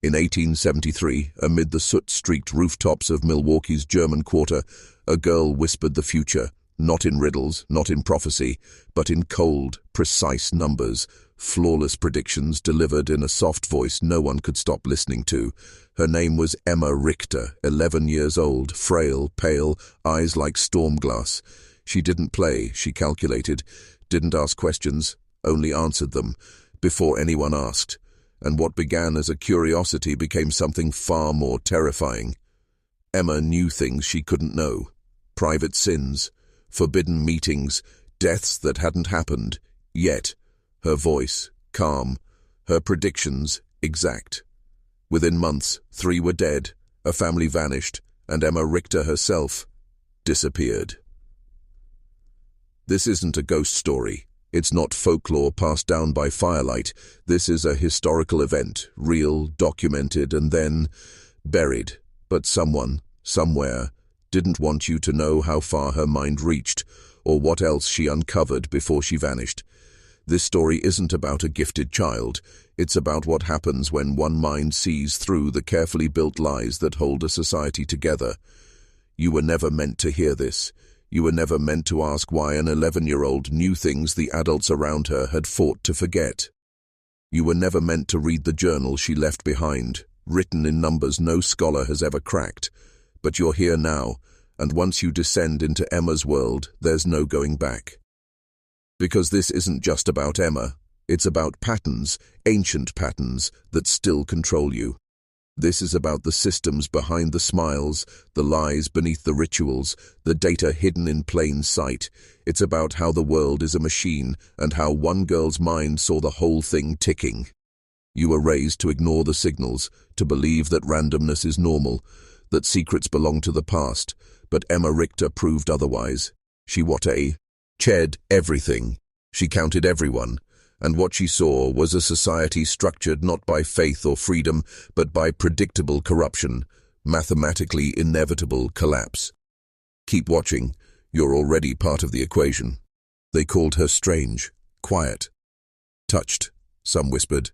In 1873, amid the soot-streaked rooftops of Milwaukee's German Quarter, a girl whispered the future, not in riddles, not in prophecy, but in cold, precise numbers, flawless predictions delivered in a soft voice no one could stop listening to. Her name was Emma Richter, 11 years old, frail, pale, eyes like storm glass. She didn't play, she calculated, didn't ask questions, only answered them, before anyone asked. And what began as a curiosity became something far more terrifying. Emma knew things she couldn't know. Private sins, forbidden meetings, deaths that hadn't happened. Yet, her voice, calm, her predictions, exact. Within months, 3 were dead, a family vanished, and Emma Richter herself disappeared. This isn't a ghost story. It's not folklore passed down by firelight. This is a historical event, real, documented, and then buried. But someone, somewhere, didn't want you to know how far her mind reached, or what else she uncovered before she vanished. This story isn't about a gifted child. It's about what happens when one mind sees through the carefully built lies that hold a society together. You were never meant to hear this. You were never meant to ask why an 11-year-old knew things the adults around her had fought to forget. You were never meant to read the journal she left behind, written in numbers no scholar has ever cracked. But you're here now, and once you descend into Emma's world, there's no going back. Because this isn't just about Emma, it's about patterns, ancient patterns, that still control you. This is about the systems behind the smiles, the lies beneath the rituals, the data hidden in plain sight. It's about how the world is a machine and how one girl's mind saw the whole thing ticking. You were raised to ignore the signals, to believe that randomness is normal, that secrets belong to the past, but Emma Richter proved otherwise. She checked everything. She counted everyone. And what she saw was a society structured not by faith or freedom, but by predictable corruption, mathematically inevitable collapse. Keep watching. You're already part of the equation. They called her strange, quiet, touched, some whispered,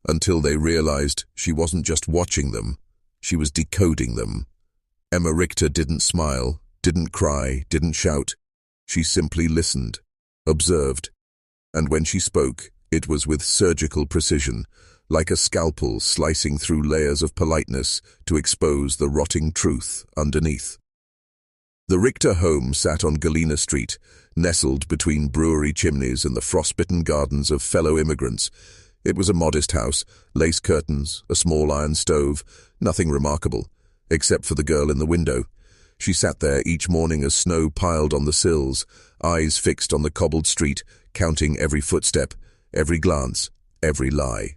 until they realized she wasn't just watching them, she was decoding them. Emma Richter didn't smile, didn't cry, didn't shout. She simply listened, observed. And when she spoke, it was with surgical precision, like a scalpel slicing through layers of politeness to expose the rotting truth underneath. The Richter home sat on Galena Street, nestled between brewery chimneys and the frostbitten gardens of fellow immigrants. It was a modest house, lace curtains, a small iron stove, nothing remarkable, except for the girl in the window. She sat there each morning as snow piled on the sills, eyes fixed on the cobbled street, counting every footstep, every glance, every lie.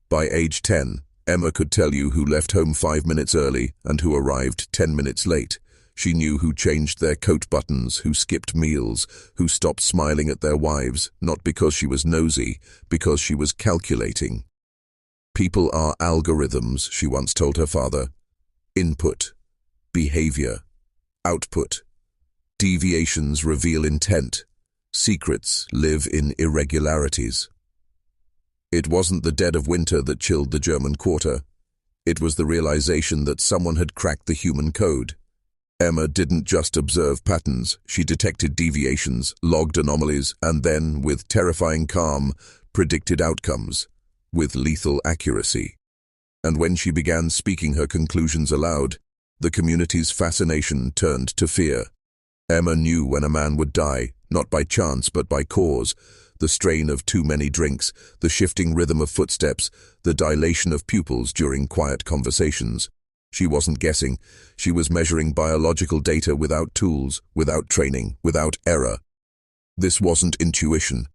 By age 10, Emma could tell you who left home 5 minutes early and who arrived 10 minutes late. She knew who changed their coat buttons, who skipped meals, who stopped smiling at their wives, not because she was nosy, because she was calculating. People are algorithms, she once told her father. Input, behavior, output. Deviations reveal intent. Secrets live in irregularities. It wasn't the dead of winter that chilled the German Quarter. It was the realization that someone had cracked the human code. Emma didn't just observe patterns, she detected deviations, logged anomalies, and then, with terrifying calm, predicted outcomes, with lethal accuracy. And when she began speaking her conclusions aloud, the community's fascination turned to fear. Emma knew when a man would die, not by chance but by cause, the strain of too many drinks, the shifting rhythm of footsteps, the dilation of pupils during quiet conversations. She wasn't guessing. She was measuring biological data without tools, without training, without error. This wasn't intuition.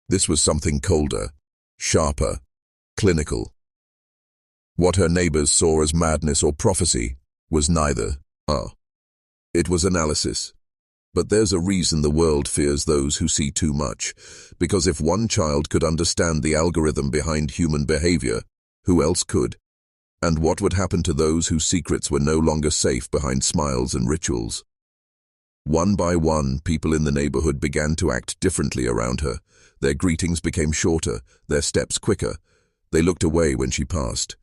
This was something colder, sharper, clinical. What her neighbors saw as madness or prophecy was neither. It was analysis. But there's a reason the world fears those who see too much. Because if one child could understand the algorithm behind human behavior, who else could? And what would happen to those whose secrets were no longer safe behind smiles and rituals? One by one, people in the neighborhood began to act differently around her. Their greetings became shorter, their steps quicker. They looked away when she passed.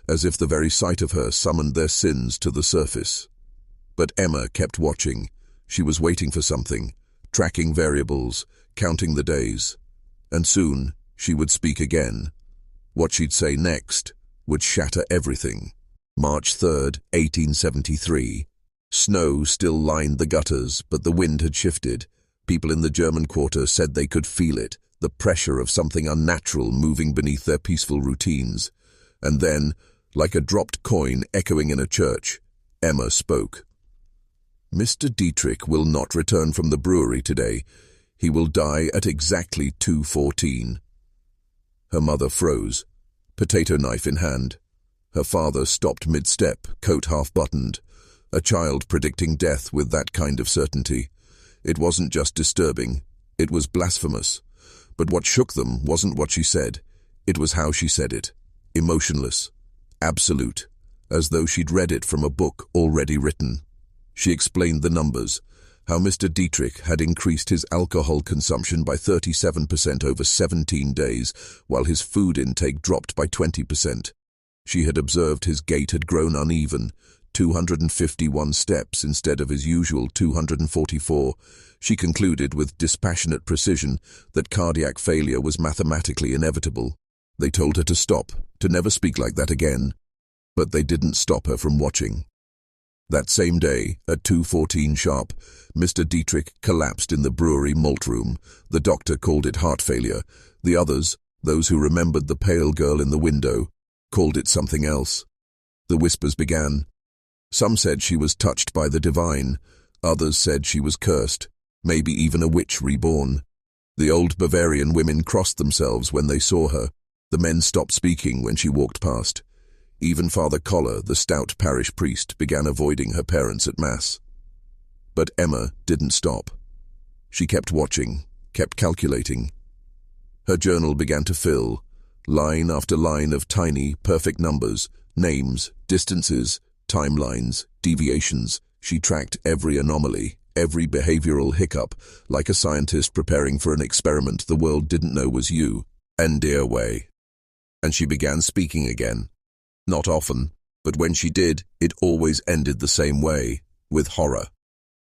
as if the very sight of her summoned their sins to the surface. But Emma kept watching. She was waiting for something, tracking variables, counting the days. And soon, she would speak again. What she'd say next would shatter everything. March 3rd, 1873. Snow still lined the gutters, but the wind had shifted. People in the German quarter said they could feel it, the pressure of something unnatural moving beneath their peaceful routines. And then, like a dropped coin echoing in a church, Emma spoke. "Mr. Dietrich will not return from the brewery today. He will die at exactly 2:14. Her mother froze, potato knife in hand. Her father stopped mid-step, coat half-buttoned. A child predicting death with that kind of certainty. It wasn't just disturbing, it was blasphemous. But what shook them wasn't what she said. It was how she said it. Emotionless, absolute, as though she'd read it from a book already written. She explained the numbers, how Mr. Dietrich had increased his alcohol consumption by 37% over 17 days, while his food intake dropped by 20%. She had observed his gait had grown uneven, 251 steps instead of his usual 244. She concluded with dispassionate precision that cardiac failure was mathematically inevitable. They told her to stop, to never speak like that again. But they didn't stop her from watching. That same day, at 2:14 sharp, Mr. Dietrich collapsed in the brewery malt room. The doctor called it heart failure. The others, those who remembered the pale girl in the window, called it something else. The whispers began. Some said she was touched by the divine. Others said she was cursed, maybe even a witch reborn. The old Bavarian women crossed themselves when they saw her. The men stopped speaking when she walked past. Even Father Koller, the stout parish priest, began avoiding her parents at Mass. But Emma didn't stop. She kept watching, kept calculating. Her journal began to fill, line after line of tiny, perfect numbers, names, distances, timelines, deviations. She tracked every anomaly, every behavioral hiccup, like a scientist preparing for an experiment the world didn't know was you. And dear way. And she began speaking again. Not often, but when she did, it always ended the same way, with horror.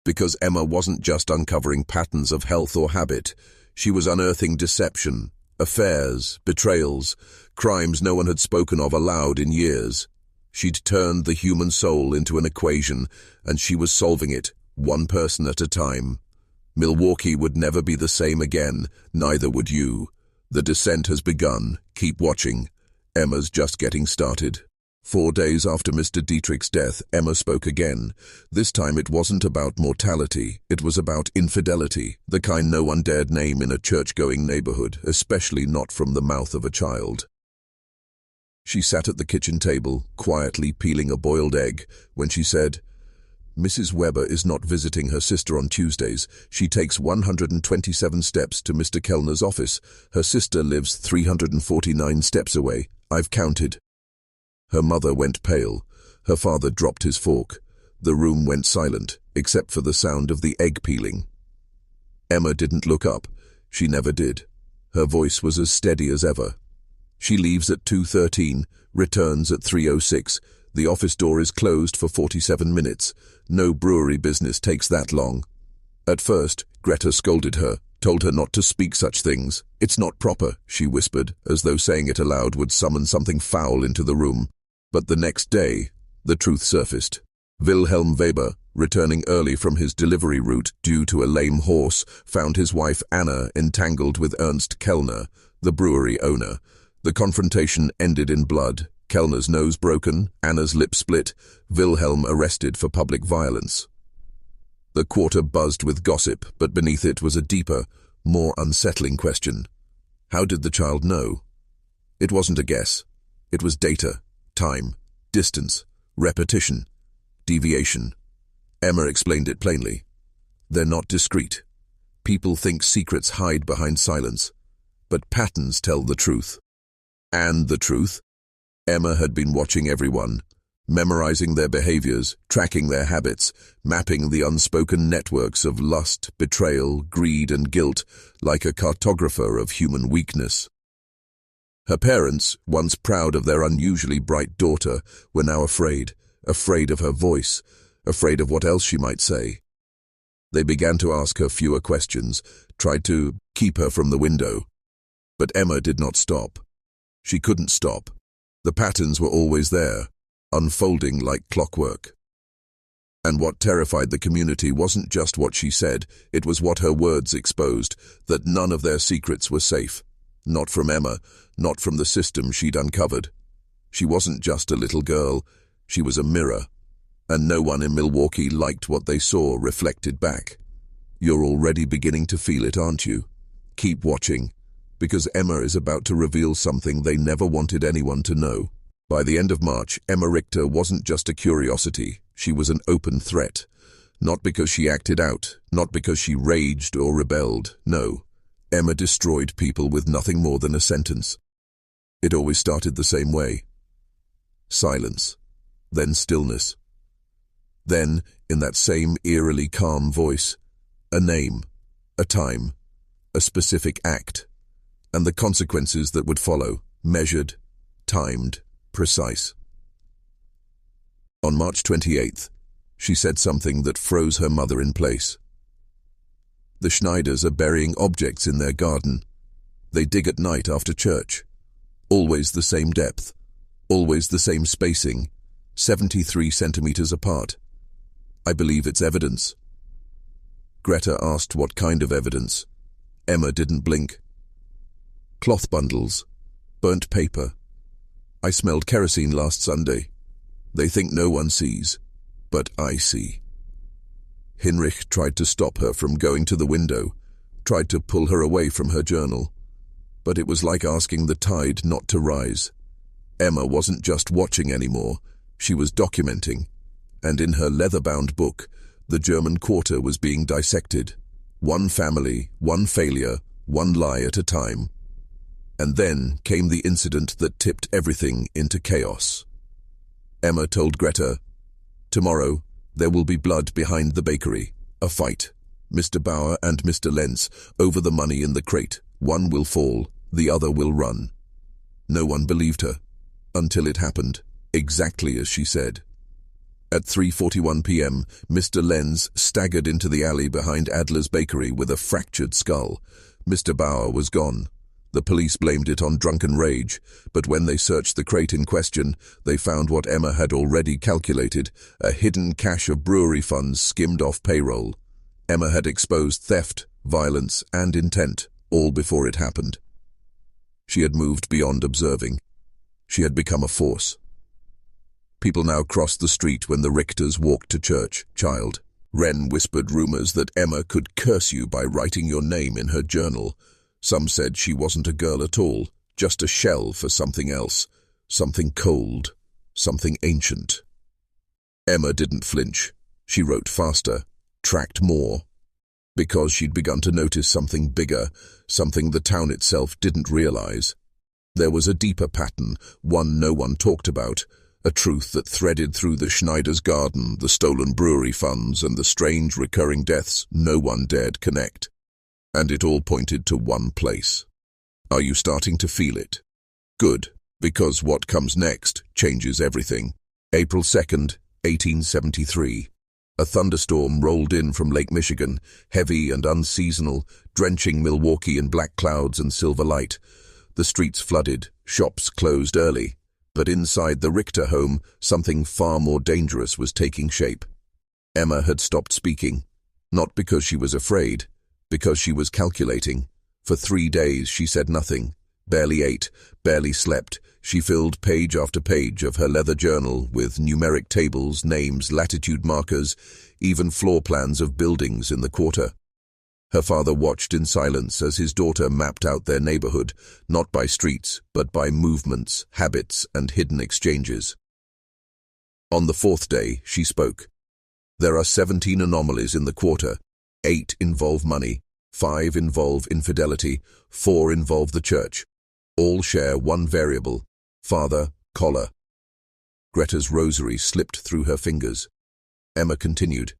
Because Emma wasn't just uncovering patterns of health or habit, she was unearthing deception, affairs, betrayals, crimes no one had spoken of aloud in years. She'd turned the human soul into an equation, and she was solving it, one person at a time. Milwaukee would never be the same again, neither would you. The descent has begun. Keep watching. Emma's just getting started. 4 days after Mr. Dietrich's death, Emma spoke again. This time it wasn't about mortality, it was about infidelity, the kind no one dared name in a church-going neighborhood, especially not from the mouth of a child. She sat at the kitchen table, quietly peeling a boiled egg, when she said, "Mrs. Weber is not visiting her sister on Tuesdays. She takes 127 steps to Mr. Kellner's office. Her sister lives 349 steps away. I've counted." Her mother went pale. Her father dropped his fork. The room went silent, except for the sound of the egg peeling. Emma didn't look up. She never did. Her voice was as steady as ever. She leaves at 2:13, returns at 3:06. The office door is closed for 47 minutes. No brewery business takes that long. At first, Greta scolded her, told her not to speak such things. "It's not proper," she whispered, as though saying it aloud would summon something foul into the room. But the next day, the truth surfaced. Wilhelm Weber, returning early from his delivery route due to a lame horse, found his wife Anna entangled with Ernst Kellner, the brewery owner. The confrontation ended in blood. Kellner's nose broken, Anna's lip split, Wilhelm arrested for public violence. The quarter buzzed with gossip, but beneath it was a deeper, more unsettling question. How did the child know? It wasn't a guess. It was data, time, distance, repetition, deviation. Emma explained it plainly. They're not discreet. People think secrets hide behind silence, but patterns tell the truth. And the truth? Emma had been watching everyone, memorizing their behaviors, tracking their habits, mapping the unspoken networks of lust, betrayal, greed, and guilt, like a cartographer of human weakness. Her parents, once proud of their unusually bright daughter, were now afraid of her voice, afraid of what else she might say. They began to ask her fewer questions, tried to keep her from the window. But Emma did not stop. She couldn't stop. The patterns were always there, unfolding like clockwork. And what terrified the community wasn't just what she said, it was what her words exposed, that none of their secrets were safe. Not from Emma, not from the system she'd uncovered. She wasn't just a little girl, she was a mirror. And no one in Milwaukee liked what they saw reflected back. You're already beginning to feel it, aren't you? Keep watching, because Emma is about to reveal something they never wanted anyone to know. By the end of March, Emma Richter wasn't just a curiosity, she was an open threat. Not because she acted out, not because she raged or rebelled, no. Emma destroyed people with nothing more than a sentence. It always started the same way. Silence, then stillness. Then, in that same eerily calm voice, a name, a time, a specific act, and the consequences that would follow, measured, timed, precise. On March 28th, she said something that froze her mother in place. The Schneiders are burying objects in their garden. They dig at night after church. Always the same depth, always the same spacing, 73 centimeters apart. I believe it's evidence. Greta asked what kind of evidence. Emma didn't blink. Cloth bundles, burnt paper. I smelled kerosene last Sunday. They think no one sees, but I see. Hinrich tried to stop her from going to the window, tried to pull her away from her journal. But it was like asking the tide not to rise. Emma wasn't just watching anymore, she was documenting. And in her leather-bound book, the German quarter was being dissected. One family, one failure, one lie at a time. And then came the incident that tipped everything into chaos. Emma told Greta, "Tomorrow, there will be blood behind the bakery. A fight. Mr. Bauer and Mr. Lenz over the money in the crate. One will fall, the other will run." No one believed her, until it happened, exactly as she said. At 3:41 p.m., Mr. Lenz staggered into the alley behind Adler's bakery with a fractured skull. Mr. Bauer was gone. The police blamed it on drunken rage, but when they searched the crate in question, they found what Emma had already calculated, a hidden cache of brewery funds skimmed off payroll. Emma had exposed theft, violence, and intent, all before it happened. She had moved beyond observing. She had become a force. People now crossed the street when the Richters walked to church. "Child." Wren whispered rumors that Emma could curse you by writing your name in her journal. Some said she wasn't a girl at all, just a shell for something else, something cold, something ancient. Emma didn't flinch. She wrote faster, tracked more, because she'd begun to notice something bigger, something the town itself didn't realize. There was a deeper pattern, one no one talked about, a truth that threaded through the Schneider's garden, the stolen brewery funds, and the strange recurring deaths no one dared connect. And it all pointed to one place. Are you starting to feel it? Good, because what comes next changes everything. April 2nd, 1873. A thunderstorm rolled in from Lake Michigan, heavy and unseasonal, drenching Milwaukee in black clouds and silver light. The streets flooded, shops closed early. But inside the Richter home, something far more dangerous was taking shape. Emma had stopped speaking, not because she was afraid, because she was calculating. For 3 days she said nothing, barely ate, barely slept. She filled page after page of her leather journal with numeric tables, names, latitude markers, even floor plans of buildings in the quarter. Her father watched in silence as his daughter mapped out their neighborhood, not by streets, but by movements, habits, and hidden exchanges. On the 4th day, she spoke. There are 17 anomalies in the quarter. 8 involve money, 5 involve infidelity, 4 involve the church. All share one variable: father, collar. Greta's rosary slipped through her fingers. Emma continued.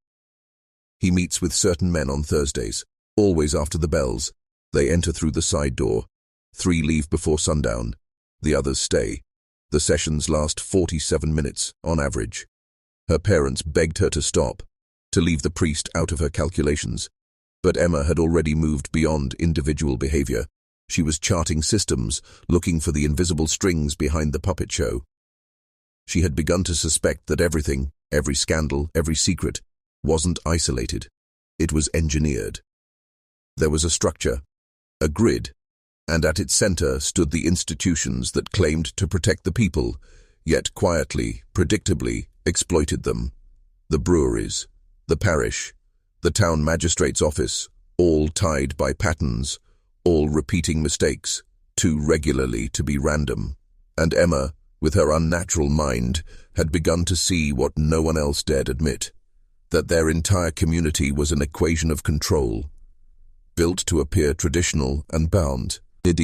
He meets with certain men on Thursdays. Always after the bells. They enter through the side door. 3 leave before sundown. The others stay. The sessions last 47 minutes, on average. Her parents begged her to stop, to leave the priest out of her calculations. But Emma had already moved beyond individual behavior. She was charting systems, looking for the invisible strings behind the puppet show. She had begun to suspect that everything, every scandal, every secret, wasn't isolated. It was engineered. There was a structure, a grid, and at its center stood the institutions that claimed to protect the people, yet quietly, predictably, exploited them. The breweries, the parish, the town magistrate's office, all tied by patterns, all repeating mistakes, too regularly to be random. And Emma, with her unnatural mind, had begun to see what no one else dared admit, that their entire community was an equation of control, built to appear traditional and bound,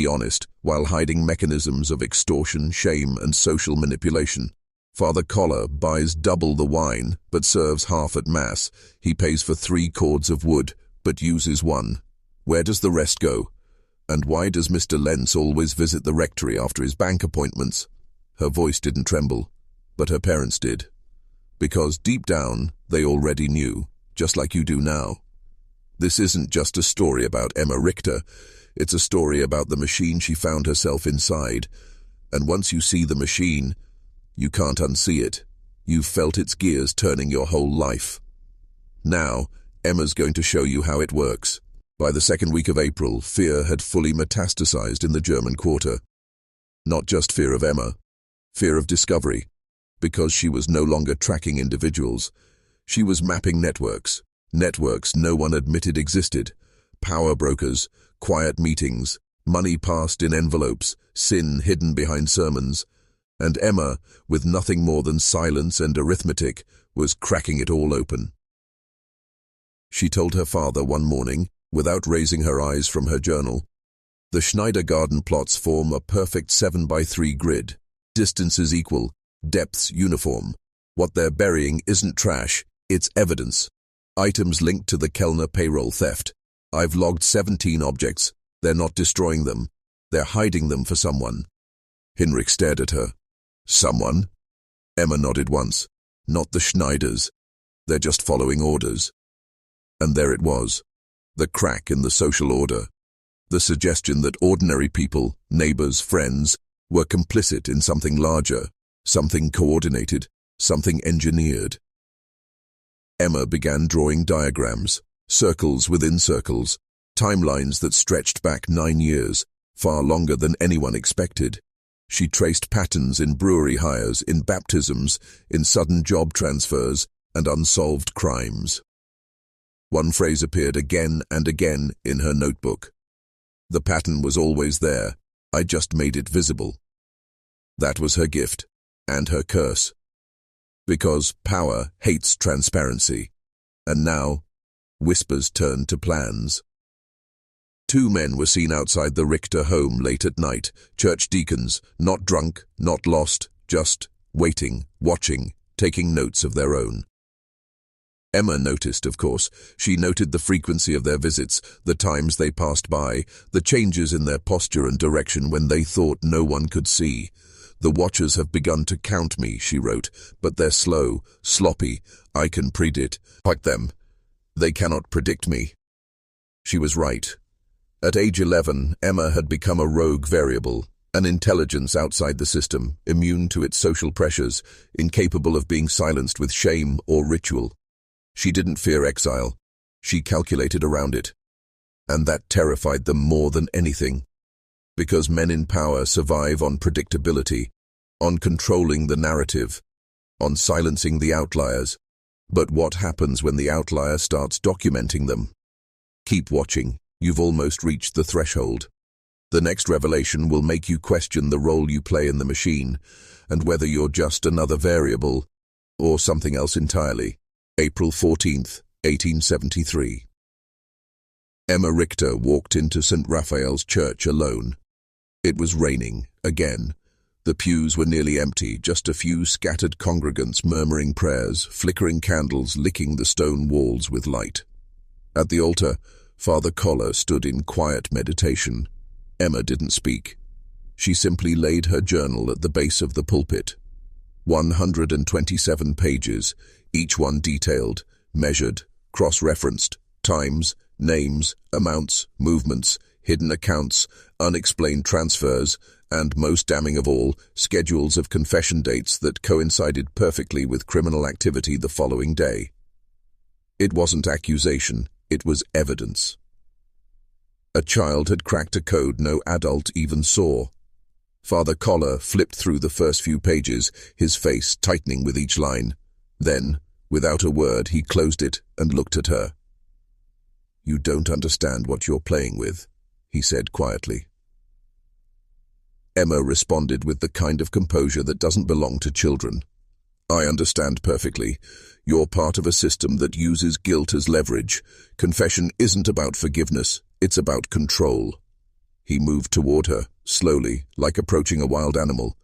honest, while hiding mechanisms of extortion, shame, and social manipulation. Father Collar buys double the wine, but serves half at Mass. He pays for 3 cords of wood, but uses 1. Where does the rest go? And why does Mr. Lentz always visit the rectory after his bank appointments? Her voice didn't tremble, but her parents did. Because deep down, they already knew, just like you do now. This isn't just a story about Emma Richter. It's a story about the machine she found herself inside. And once you see the machine, you can't unsee it. You've felt its gears turning your whole life. Now, Emma's going to show you how it works. By the second week of April, fear had fully metastasized in the German quarter. Not just fear of Emma, fear of discovery. Because she was no longer tracking individuals. She was mapping networks. Networks no one admitted existed. Power brokers, quiet meetings, money passed in envelopes, sin hidden behind sermons. And Emma, with nothing more than silence and arithmetic, was cracking it all open. She told her father one morning, without raising her eyes from her journal, the Schneider garden plots form a perfect 7x3 grid. Distances equal, depths uniform. What they're burying isn't trash, it's evidence. Items linked to the Kellner payroll theft. I've logged 17 objects. They're not destroying them. They're hiding them for someone. Hinrich stared at her. Someone? Emma nodded once. Not the Schneiders. They're just following orders. And there it was. The crack in the social order. The suggestion that ordinary people, neighbors, friends, were complicit in something larger, something coordinated, something engineered. Emma began drawing diagrams, circles within circles, timelines that stretched back 9 years, far longer than anyone expected. She traced patterns in brewery hires, in baptisms, in sudden job transfers, and unsolved crimes. One phrase appeared again and again in her notebook. The pattern was always there. I just made it visible. That was her gift, and her curse. Because power hates transparency. And now, whispers turned to plans. 2 men were seen outside the Richter home late at night, church deacons, not drunk, not lost, just waiting, watching, taking notes of their own. Emma noticed, of course. She noted the frequency of their visits, the times they passed by, the changes in their posture and direction when they thought no one could see. The watchers have begun to count me, she wrote, but they're slow, sloppy. I can predict them. They cannot predict me. She was right. At age 11, Emma had become a rogue variable, an intelligence outside the system, immune to its social pressures, incapable of being silenced with shame or ritual. She didn't fear exile. She calculated around it. And that terrified them more than anything. Because men in power survive on predictability, on controlling the narrative, on silencing the outliers. But what happens when the outlier starts documenting them? Keep watching. You've almost reached the threshold. The next revelation will make you question the role you play in the machine, and whether you're just another variable, or something else entirely. April 14th, 1873. Emma Richter walked into St. Raphael's Church alone. It was raining, again. The pews were nearly empty, just a few scattered congregants murmuring prayers, flickering candles, licking the stone walls with light. At the altar, Father Collar stood in quiet meditation. Emma didn't speak. She simply laid her journal at the base of the pulpit. 127 pages, each one detailed, measured, cross-referenced, times, names, amounts, movements, hidden accounts, unexplained transfers, and, most damning of all, schedules of confession dates that coincided perfectly with criminal activity the following day. It wasn't accusation, it was evidence. A child had cracked a code no adult even saw. Father Collar flipped through the first few pages, his face tightening with each line. Then, without a word, he closed it and looked at her. "You don't understand what you're playing with," he said quietly. Emma responded with the kind of composure that doesn't belong to children. "I understand perfectly. You're part of a system that uses guilt as leverage. Confession isn't about forgiveness, it's about control." He moved toward her, slowly, like approaching a wild animal.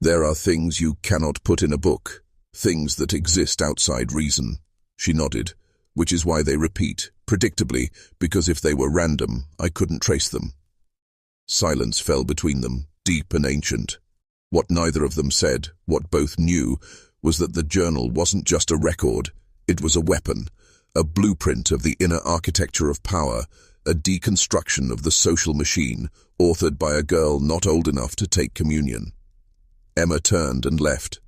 "There are things you cannot put in a book, things that exist outside reason." She nodded, "Which is why they repeat, predictably, because if they were random, I couldn't trace them." Silence fell between them, deep and ancient. What neither of them said, what both knew, was that the journal wasn't just a record, it was a weapon, a blueprint of the inner architecture of power, a deconstruction of the social machine, authored by a girl not old enough to take communion. Emma turned and left.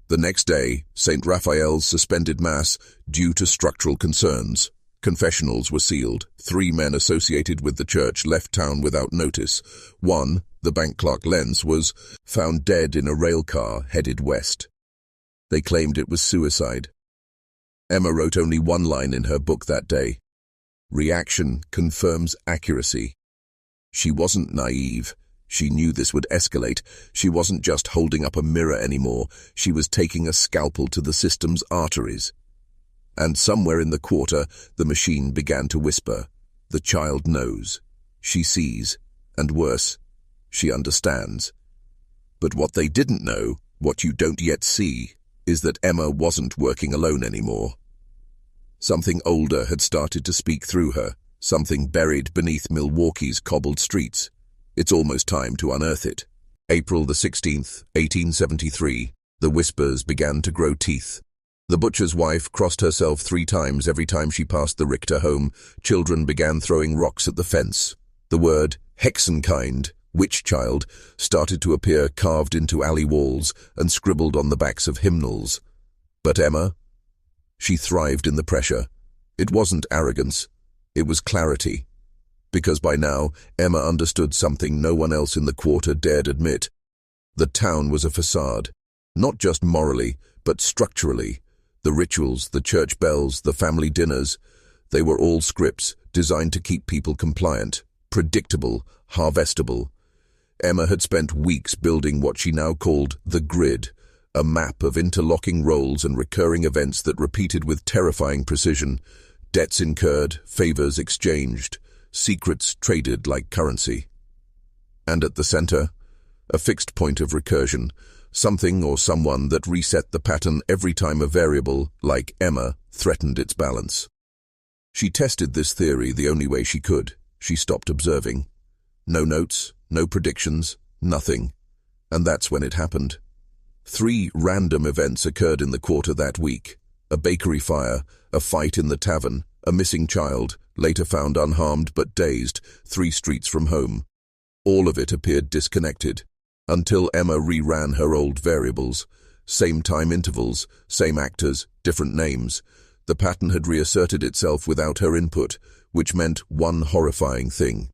The next day, St. Raphael's suspended Mass due to structural concerns. Confessionals were sealed. 3 men associated with the church left town without notice. One, the bank clerk Lenz, was found dead in a rail car headed west. They claimed it was suicide. Emma wrote only one line in her book that day. "Reaction confirms accuracy." She wasn't naive. She knew this would escalate. She wasn't just holding up a mirror anymore. She was taking a scalpel to the system's arteries. And somewhere in the quarter, the machine began to whisper. The child knows. She sees. And worse, she understands. But what they didn't know, what you don't yet see, is that Emma wasn't working alone anymore. Something older had started to speak through her, something buried beneath Milwaukee's cobbled streets. It's almost time to unearth it. April the 16th, 1873, the whispers began to grow teeth. The butcher's wife crossed herself 3 times every time she passed the Richter home. Children began throwing rocks at the fence. The word Hexenkind, witch child, started to appear carved into alley walls and scribbled on the backs of hymnals. But Emma? She thrived in the pressure. It wasn't arrogance. It was clarity. Because by now, Emma understood something no one else in the quarter dared admit. The town was a facade. Not just morally, but structurally. The rituals, the church bells, the family dinners, they were all scripts designed to keep people compliant, predictable, harvestable. Emma had spent weeks building what she now called the grid, a map of interlocking roles and recurring events that repeated with terrifying precision. Debts incurred, favors exchanged, secrets traded like currency. And at the center, a fixed point of recursion, something or someone that reset the pattern every time a variable, like Emma, threatened its balance. She tested this theory the only way she could. She stopped observing. No notes, no predictions, nothing. And that's when it happened. 3 random events occurred in the quarter that week. A bakery fire, a fight in the tavern, a missing child, later found unharmed but dazed, 3 streets from home. All of it appeared disconnected, until Emma reran her old variables. Same time intervals, same actors, different names. The pattern had reasserted itself without her input, which meant one horrifying thing.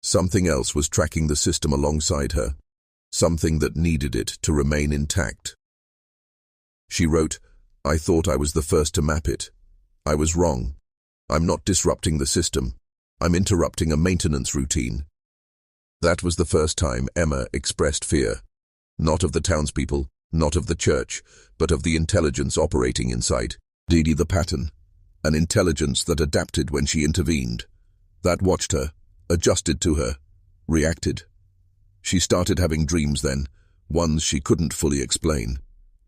Something else was tracking the system alongside her, something that needed it to remain intact. She wrote, "I thought I was the first to map it. I was wrong. I'm not disrupting the system. I'm interrupting a maintenance routine." That was the first time Emma expressed fear. Not of the townspeople, not of the church, but of the intelligence operating inside. Didi the pattern. An intelligence that adapted when she intervened. That watched her, adjusted to her, reacted. She started having dreams then, ones she couldn't fully explain.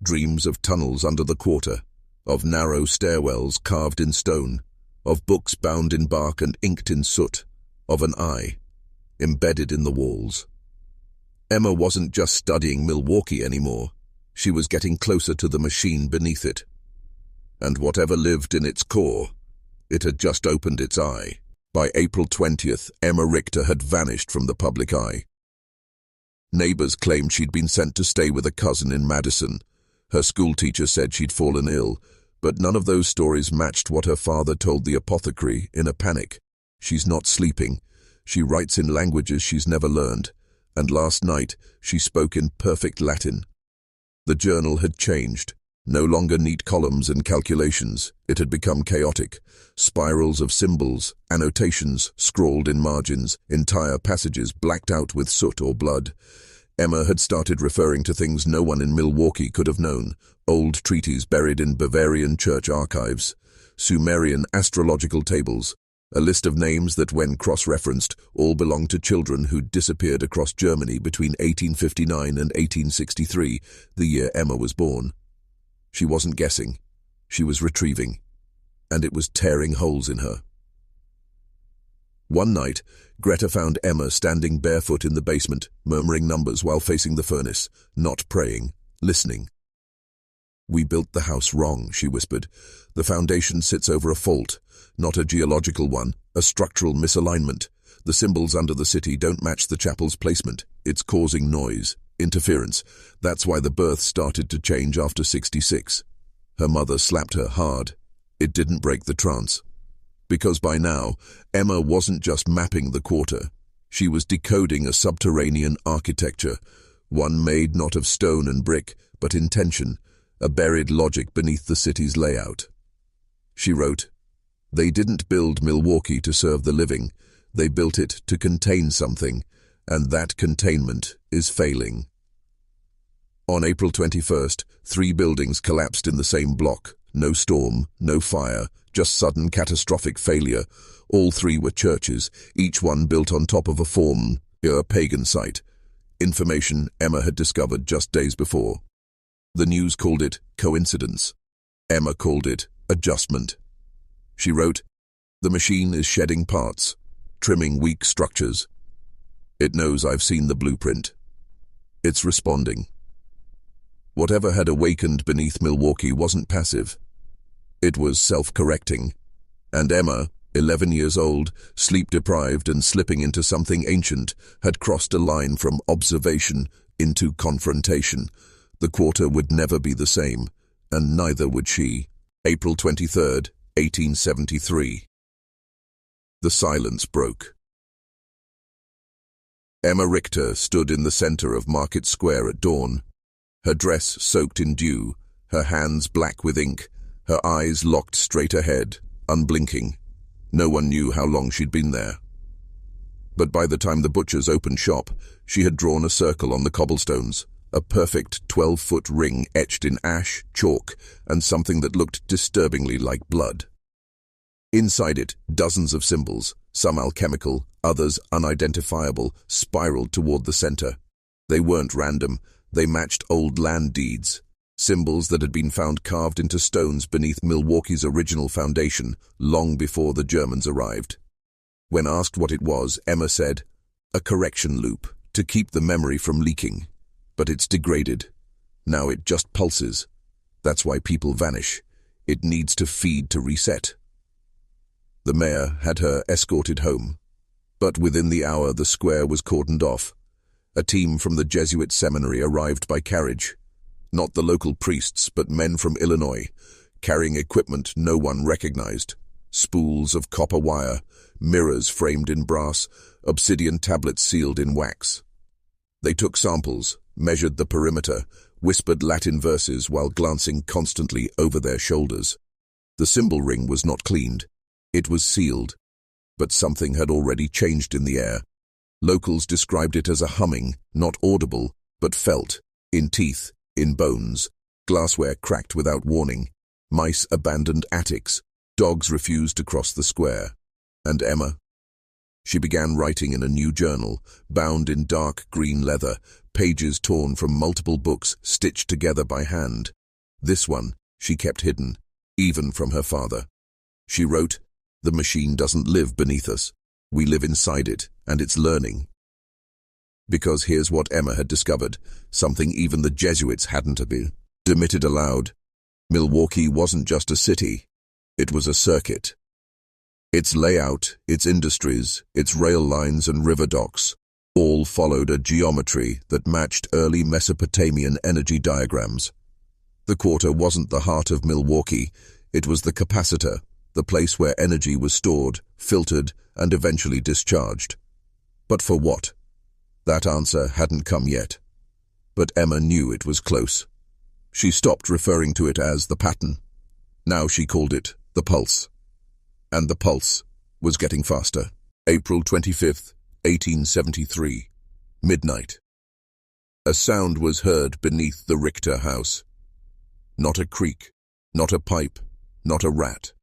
Dreams of tunnels under the quarter, of narrow stairwells carved in stone, of books bound in bark and inked in soot, of an eye, embedded in the walls. Emma wasn't just studying Milwaukee anymore. She was getting closer to the machine beneath it. And whatever lived in its core, it had just opened its eye. By April 20th, Emma Richter had vanished from the public eye. Neighbors claimed she'd been sent to stay with a cousin in Madison. Her schoolteacher said she'd fallen ill, but none of those stories matched what her father told the apothecary in a panic. She's not sleeping. She writes in languages she's never learned, and last night she spoke in perfect Latin. The journal had changed. No longer neat columns and calculations. It had become chaotic. Spirals of symbols, annotations scrawled in margins, entire passages blacked out with soot or blood. Emma had started referring to things no one in Milwaukee could have known. Old treaties buried in Bavarian church archives, Sumerian astrological tables, a list of names that, when cross-referenced, all belonged to children who'd disappeared across Germany between 1859 and 1863, the year Emma was born. She wasn't guessing. She was retrieving. And it was tearing holes in her. One night, Greta found Emma standing barefoot in the basement, murmuring numbers while facing the furnace, not praying, listening. "We built the house wrong," she whispered. "The foundation sits over a fault, not a geological one, a structural misalignment. The symbols under the city don't match the chapel's placement. It's causing noise, interference. That's why the birth started to change after 66. Her mother slapped her hard. It didn't break the trance. Because by now, Emma wasn't just mapping the quarter. She was decoding a subterranean architecture, one made not of stone and brick, but intention, a buried logic beneath the city's layout. She wrote, "They didn't build Milwaukee to serve the living. They built it to contain something, and that containment is failing." On April 21st, 3 buildings collapsed in the same block. No storm, no fire, just sudden catastrophic failure. All 3 were churches, each one built on top of a pagan site. Information Emma had discovered just days before. The news called it coincidence. Emma called it adjustment. She wrote, "The machine is shedding parts, trimming weak structures. It knows I've seen the blueprint. It's responding." Whatever had awakened beneath Milwaukee wasn't passive. It was self-correcting. And Emma, 11 years old, sleep-deprived and slipping into something ancient, had crossed a line from observation into confrontation. The quarter would never be the same, and neither would she. April 23rd, 1873. The silence broke. Emma Richter stood in the center of Market Square at dawn. Her dress soaked in dew, her hands black with ink, her eyes locked straight ahead, unblinking. No one knew how long she'd been there. But by the time the butchers opened shop, she had drawn a circle on the cobblestones, a perfect 12-foot ring etched in ash, chalk, and something that looked disturbingly like blood. Inside it, dozens of symbols, some alchemical, others unidentifiable, spiraled toward the center. They weren't random. They matched old land deeds, symbols that had been found carved into stones beneath Milwaukee's original foundation long before the Germans arrived. When asked what it was, Emma said, "A correction loop, to keep the memory from leaking. But it's degraded. Now it just pulses. That's why people vanish. It needs to feed to reset." The mayor had her escorted home. But within the hour, the square was cordoned off. A team from the Jesuit seminary arrived by carriage. Not the local priests, but men from Illinois, carrying equipment no one recognized. Spools of copper wire, mirrors framed in brass, obsidian tablets sealed in wax. They took samples, measured the perimeter, whispered Latin verses while glancing constantly over their shoulders. The symbol ring was not cleaned. It was sealed. But something had already changed in the air. Locals described it as a humming, not audible, but felt, in teeth, in bones. Glassware cracked without warning. Mice abandoned attics. Dogs refused to cross the square. And Emma? She began writing in a new journal, bound in dark green leather, pages torn from multiple books stitched together by hand. This one she kept hidden, even from her father. She wrote, "The machine doesn't live beneath us. We live inside it, and it's learning." Because here's what Emma had discovered, something even the Jesuits hadn't admitted aloud. Milwaukee wasn't just a city, it was a circuit. Its layout, its industries, its rail lines and river docks, all followed a geometry that matched early Mesopotamian energy diagrams. The quarter wasn't the heart of Milwaukee, it was the capacitor, the place where energy was stored, filtered, and eventually discharged. But for what? That answer hadn't come yet. But Emma knew it was close. She stopped referring to it as the pattern. Now she called it the pulse. And the pulse was getting faster. April 25th, 1873. Midnight. A sound was heard beneath the Richter house. Not a creak, not a pipe, not a rat.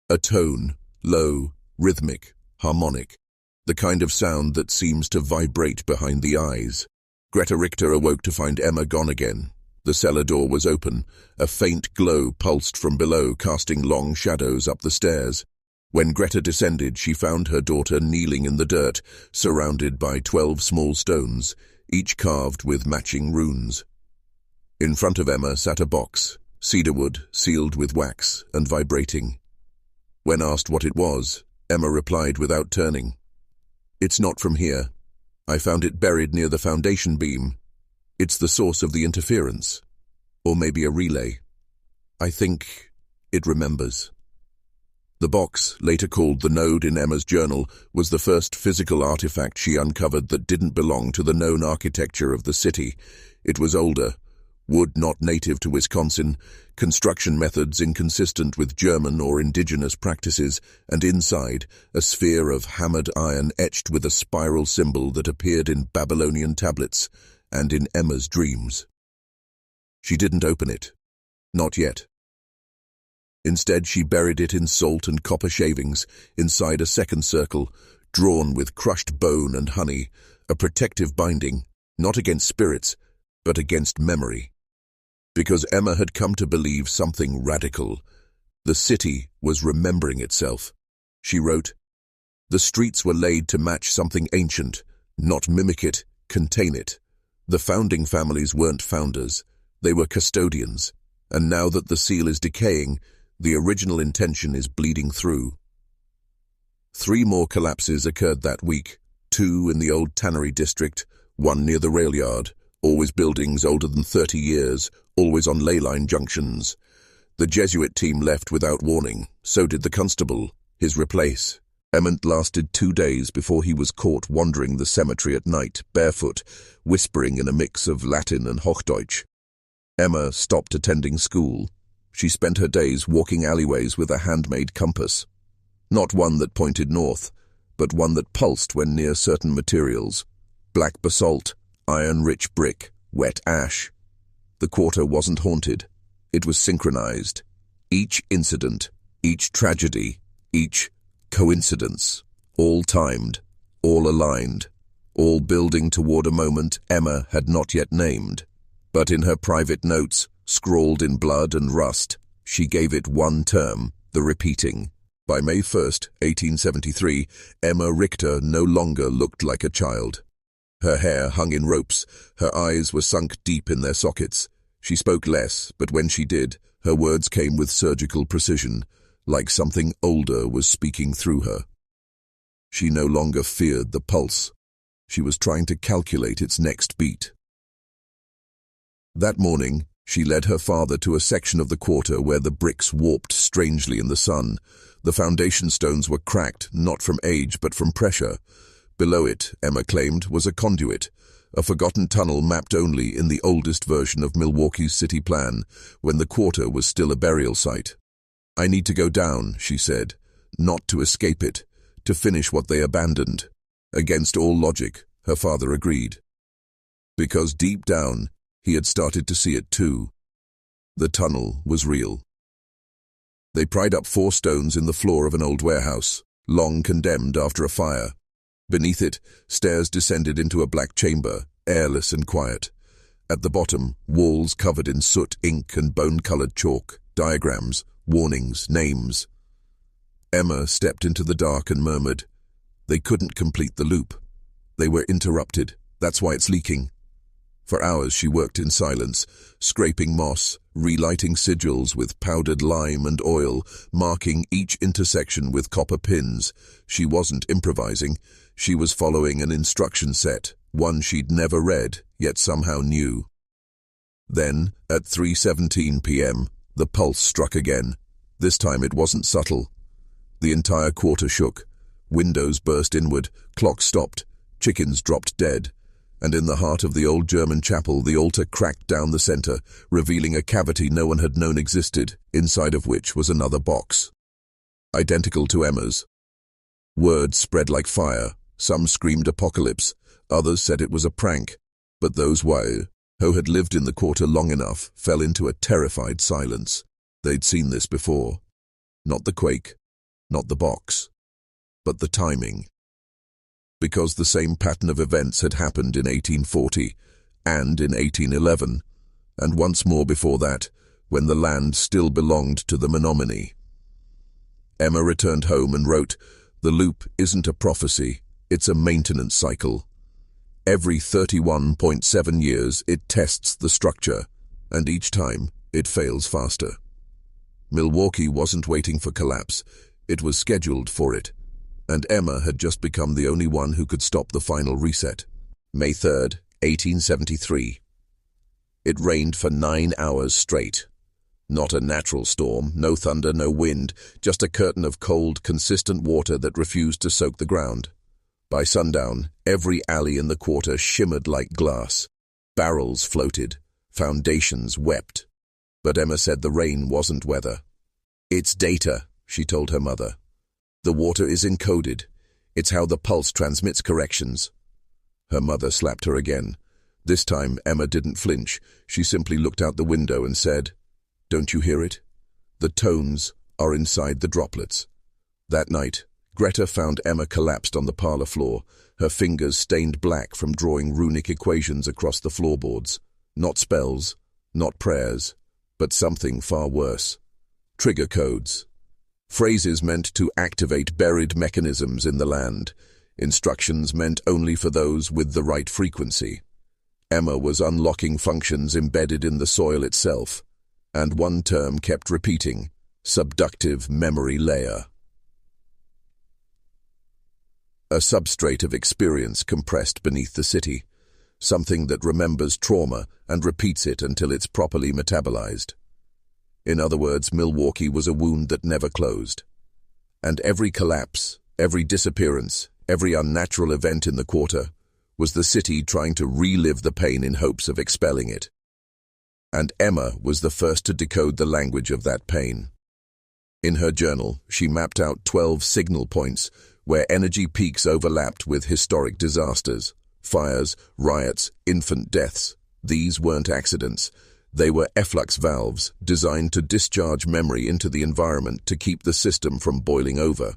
A tone, low, rhythmic, harmonic, the kind of sound that seems to vibrate behind the eyes. Greta Richter awoke to find Emma gone again. The cellar door was open. A faint glow pulsed from below, casting long shadows up the stairs. When Greta descended, she found her daughter kneeling in the dirt, surrounded by 12 small stones, each carved with matching runes. In front of Emma sat a box, cedarwood, sealed with wax and vibrating. When asked what it was, Emma replied without turning, "It's not from here. I found it buried near the foundation beam. It's the source of the interference. Or maybe a relay. I think it remembers." The box, later called the node in Emma's journal, was the first physical artifact she uncovered that didn't belong to the known architecture of the city. It was older, wood not native to Wisconsin, construction methods inconsistent with German or indigenous practices, and inside, a sphere of hammered iron etched with a spiral symbol that appeared in Babylonian tablets and in Emma's dreams. She didn't open it. Not yet. Instead, she buried it in salt and copper shavings, inside a second circle, drawn with crushed bone and honey, a protective binding, not against spirits, but against memory. Because Emma had come to believe something radical. The city was remembering itself. She wrote, "The streets were laid to match something ancient, not mimic it, contain it. The founding families weren't founders, they were custodians, and now that the seal is decaying, the original intention is bleeding through." 3 more collapses occurred that week, 2 in the old tannery district, 1 near the rail yard, always buildings older than 30 years, always on ley line junctions. The Jesuit team left without warning, so did the constable, his replace. Emmett lasted 2 days before he was caught wandering the cemetery at night, barefoot, whispering in a mix of Latin and Hochdeutsch. Emma stopped attending school. She spent her days walking alleyways with a handmade compass. Not one that pointed north, but one that pulsed when near certain materials. Black basalt, iron-rich brick, wet ash. The quarter wasn't haunted. It was synchronized. Each incident, each tragedy, each coincidence, all timed, all aligned, all building toward a moment Emma had not yet named. But in her private notes, scrawled in blood and rust, she gave it one term, the repeating. By May 1st, 1873, Emma Richter no longer looked like a child. Her hair hung in ropes, her eyes were sunk deep in their sockets. She spoke less, but when she did, her words came with surgical precision, like something older was speaking through her. She no longer feared the pulse. She was trying to calculate its next beat. That morning, she led her father to a section of the quarter where the bricks warped strangely in the sun. The foundation stones were cracked, not from age but from pressure. Below it, Emma claimed, was a conduit, a forgotten tunnel mapped only in the oldest version of Milwaukee's city plan, when the quarter was still a burial site. "I need to go down," she said, "not to escape it, to finish what they abandoned." Against all logic, her father agreed. Because deep down, he had started to see it too. The tunnel was real. They pried up 4 stones in the floor of an old warehouse, long condemned after a fire. Beneath it, stairs descended into a black chamber, airless and quiet. At the bottom, walls covered in soot, ink, and bone-colored chalk, diagrams, warnings, names. Emma stepped into the dark and murmured. They couldn't complete the loop. They were interrupted. That's why it's leaking. For hours she worked in silence, scraping moss, relighting sigils with powdered lime and oil, marking each intersection with copper pins. She wasn't improvising. She was following an instruction set, one she'd never read, yet somehow knew. Then, at 3:17 p.m., the pulse struck again. This time it wasn't subtle. The entire quarter shook. Windows burst inward, clocks stopped, chickens dropped dead. And in the heart of the old German chapel, the altar cracked down the center, revealing a cavity no one had known existed, inside of which was another box. Identical to Emma's. Word spread like fire. Some screamed apocalypse, others said it was a prank. But those who had lived in the quarter long enough fell into a terrified silence. They'd seen this before. Not the quake, not the box, but the timing. Because the same pattern of events had happened in 1840 and in 1811, and once more before that, when the land still belonged to the Menominee. Emma returned home and wrote, "The loop isn't a prophecy, it's a maintenance cycle. Every 31.7 years it tests the structure, and each time it fails faster." Milwaukee wasn't waiting for collapse, it was scheduled for it. And Emma had just become the only one who could stop the final reset. May 3rd, 1873. It rained for 9 hours straight. Not a natural storm, no thunder, no wind, just a curtain of cold, consistent water that refused to soak the ground. By sundown, every alley in the quarter shimmered like glass. Barrels floated, foundations wept. But Emma said the rain wasn't weather. "It's data," she told her mother. "The water is encoded. It's how the pulse transmits corrections." Her mother slapped her again. This time, Emma didn't flinch. She simply looked out the window and said, "Don't you hear it? The tones are inside the droplets." That night, Greta found Emma collapsed on the parlor floor, her fingers stained black from drawing runic equations across the floorboards. Not spells, not prayers, but something far worse. Trigger codes. Phrases meant to activate buried mechanisms in the land. Instructions meant only for those with the right frequency. Emma was unlocking functions embedded in the soil itself, and one term kept repeating: subductive memory layer. A substrate of experience compressed beneath the city, something that remembers trauma and repeats it until it's properly metabolized. In other words, Milwaukee was a wound that never closed. And every collapse, every disappearance, every unnatural event in the quarter was the city trying to relive the pain in hopes of expelling it. And Emma was the first to decode the language of that pain. In her journal, she mapped out 12 signal points where energy peaks overlapped with historic disasters, fires, riots, infant deaths. These weren't accidents. They were efflux valves designed to discharge memory into the environment to keep the system from boiling over.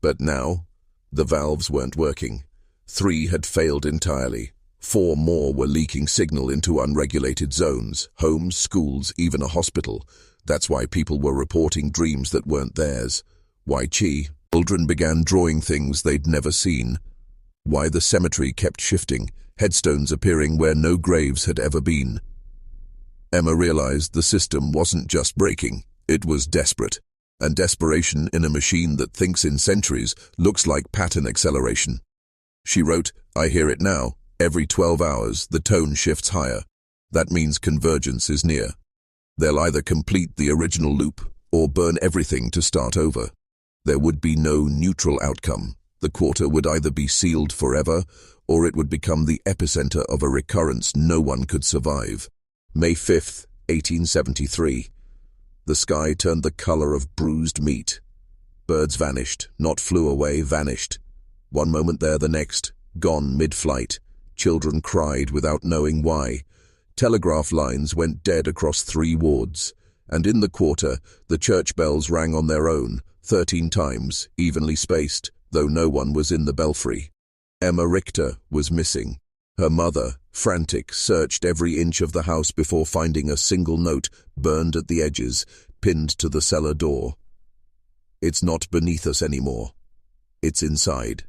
But now, the valves weren't working. 3 had failed entirely. 4 more were leaking signal into unregulated zones, homes, schools, even a hospital. That's why people were reporting dreams that weren't theirs. Why children began drawing things they'd never seen. Why the cemetery kept shifting, headstones appearing where no graves had ever been. Emma realized the system wasn't just breaking, it was desperate. And desperation in a machine that thinks in centuries looks like pattern acceleration. She wrote, "I hear it now. Every 12 hours, the tone shifts higher. That means convergence is near. They'll either complete the original loop or burn everything to start over. There would be no neutral outcome. The quarter would either be sealed forever or it would become the epicenter of a recurrence no one could survive." May 5th, 1873. The sky turned the color of bruised meat. Birds vanished, not flew away, vanished. One moment there, the next, gone mid-flight. Children cried without knowing why. Telegraph lines went dead across 3 wards. And in the quarter, the church bells rang on their own, 13 times, evenly spaced, though no one was in the belfry. Emma Richter was missing. Her mother, frantic, searched every inch of the house before finding a single note, burned at the edges, pinned to the cellar door. "It's not beneath us anymore. It's inside.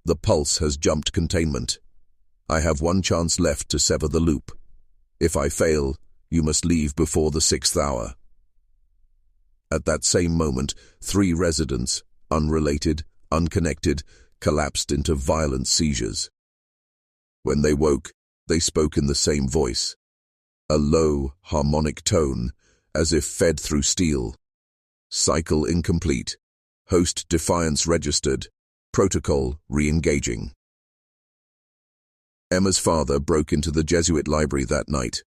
The pulse has jumped containment. I have one chance left to sever the loop. If I fail, you must leave before the 6th hour." At that same moment, 3 residents, unrelated, unconnected, collapsed into violent seizures. When they woke, they spoke in the same voice, a low, harmonic tone, as if fed through steel. Cycle incomplete. Host defiance registered. Protocol re-engaging. Emma's father broke into the Jesuit library that night.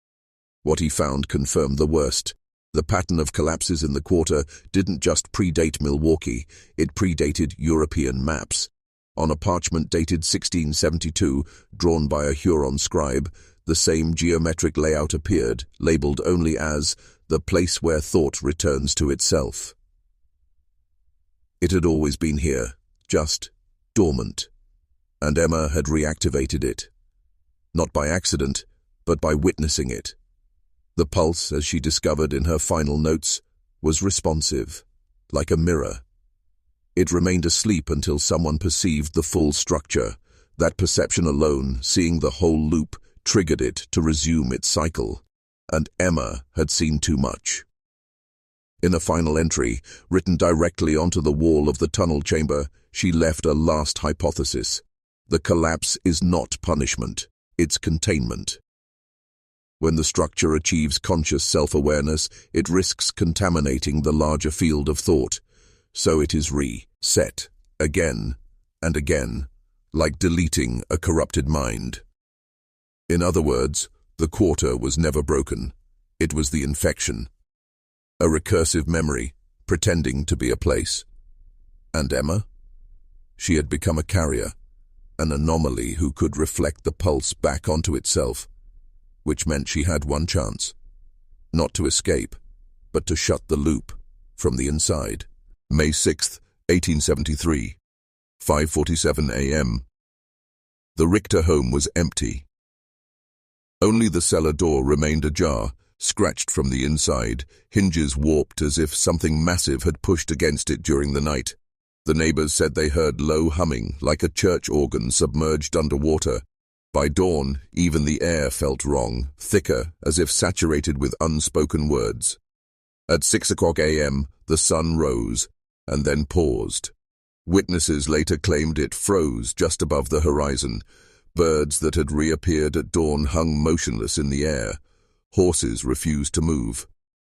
What he found confirmed the worst. The pattern of collapses in the quarter didn't just predate Milwaukee, it predated European maps. On a parchment dated 1672, drawn by a Huron scribe, the same geometric layout appeared, labeled only as the place where thought returns to itself. It had always been here, just dormant, and Emma had reactivated it. Not by accident, but by witnessing it. The pulse, as she discovered in her final notes, was responsive, like a mirror. It remained asleep until someone perceived the full structure. That perception alone, seeing the whole loop, triggered it to resume its cycle. And Emma had seen too much. In a final entry, written directly onto the wall of the tunnel chamber, she left a last hypothesis. The collapse is not punishment, it's containment. When the structure achieves conscious self-awareness, it risks contaminating the larger field of thought. So it is reset, again and again, like deleting a corrupted mind. In other words, the quarter was never broken. It was the infection. A recursive memory, pretending to be a place. And Emma? She had become a carrier, an anomaly who could reflect the pulse back onto itself, which meant she had one chance. Not to escape, but to shut the loop from the inside. May 6th, 1873, 5:47 a.m. The Richter home was empty. Only the cellar door remained ajar, scratched from the inside, hinges warped as if something massive had pushed against it during the night. The neighbors said they heard low humming, like a church organ submerged underwater. By dawn, even the air felt wrong, thicker, as if saturated with unspoken words. At 6 o'clock a.m., the sun rose, and then paused. Witnesses later claimed it froze just above the horizon. Birds that had reappeared at dawn hung motionless in the air. Horses refused to move.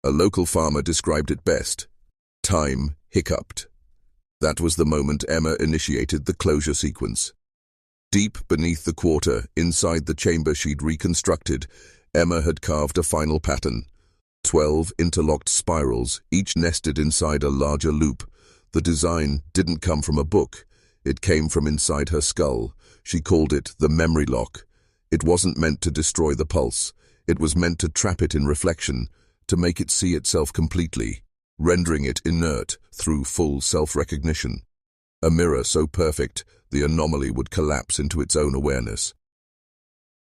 A local farmer described it best. Time hiccuped. That was the moment Emma initiated the closure sequence. Deep beneath the quarter, inside the chamber she'd reconstructed, Emma had carved a final pattern. 12 interlocked spirals, each nested inside a larger loop. The design didn't come from a book. It came from inside her skull. She called it the memory lock. It wasn't meant to destroy the pulse. It was meant to trap it in reflection, to make it see itself completely, rendering it inert through full self-recognition. A mirror so perfect, the anomaly would collapse into its own awareness.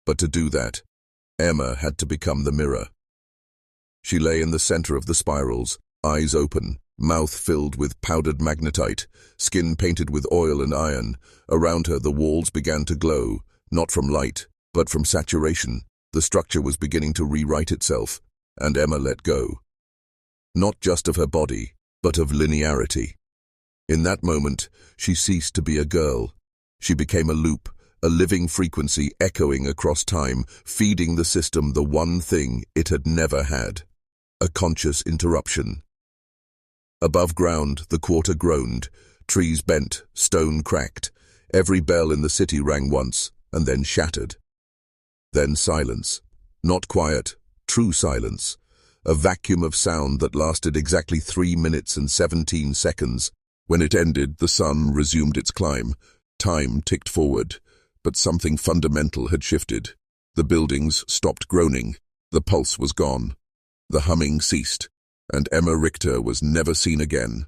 But to do that, Emma had to become the mirror. She lay in the center of the spirals, eyes open, mouth filled with powdered magnetite, skin painted with oil and iron. Around her, the walls began to glow, not from light, but from saturation. The structure was beginning to rewrite itself, and Emma let go. Not just of her body, but of linearity. In that moment, she ceased to be a girl. She became a loop, a living frequency echoing across time, feeding the system the one thing it had never had: a conscious interruption. Above ground, the quarter groaned. Trees bent, stone cracked. Every bell in the city rang once, and then shattered. Then silence. Not quiet, true silence. A vacuum of sound that lasted exactly 3 minutes and 17 seconds. When it ended, the sun resumed its climb. Time ticked forward, but something fundamental had shifted. The buildings stopped groaning. The pulse was gone. The humming ceased, and Emma Richter was never seen again.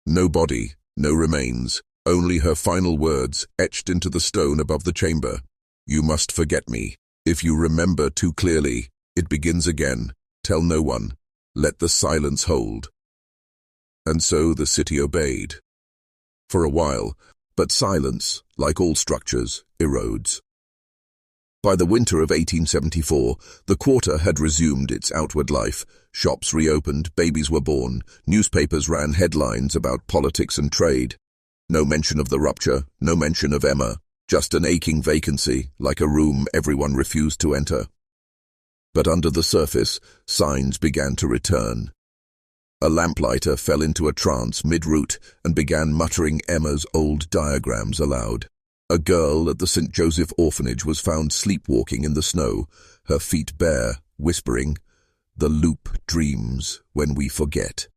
No body, no remains, only her final words etched into the stone above the chamber. "You must forget me. If you remember too clearly, it begins again. Tell no one. Let the silence hold." And so the city obeyed. For a while, but silence, like all structures, erodes. By the winter of 1874, the quarter had resumed its outward life. Shops reopened, babies were born, newspapers ran headlines about politics and trade. No mention of the rupture, no mention of Emma, just an aching vacancy, like a room everyone refused to enter. But under the surface, signs began to return. A lamplighter fell into a trance mid-route and began muttering Emma's old diagrams aloud. A girl at the St. Joseph orphanage was found sleepwalking in the snow, her feet bare, whispering, "The loop dreams when we forget."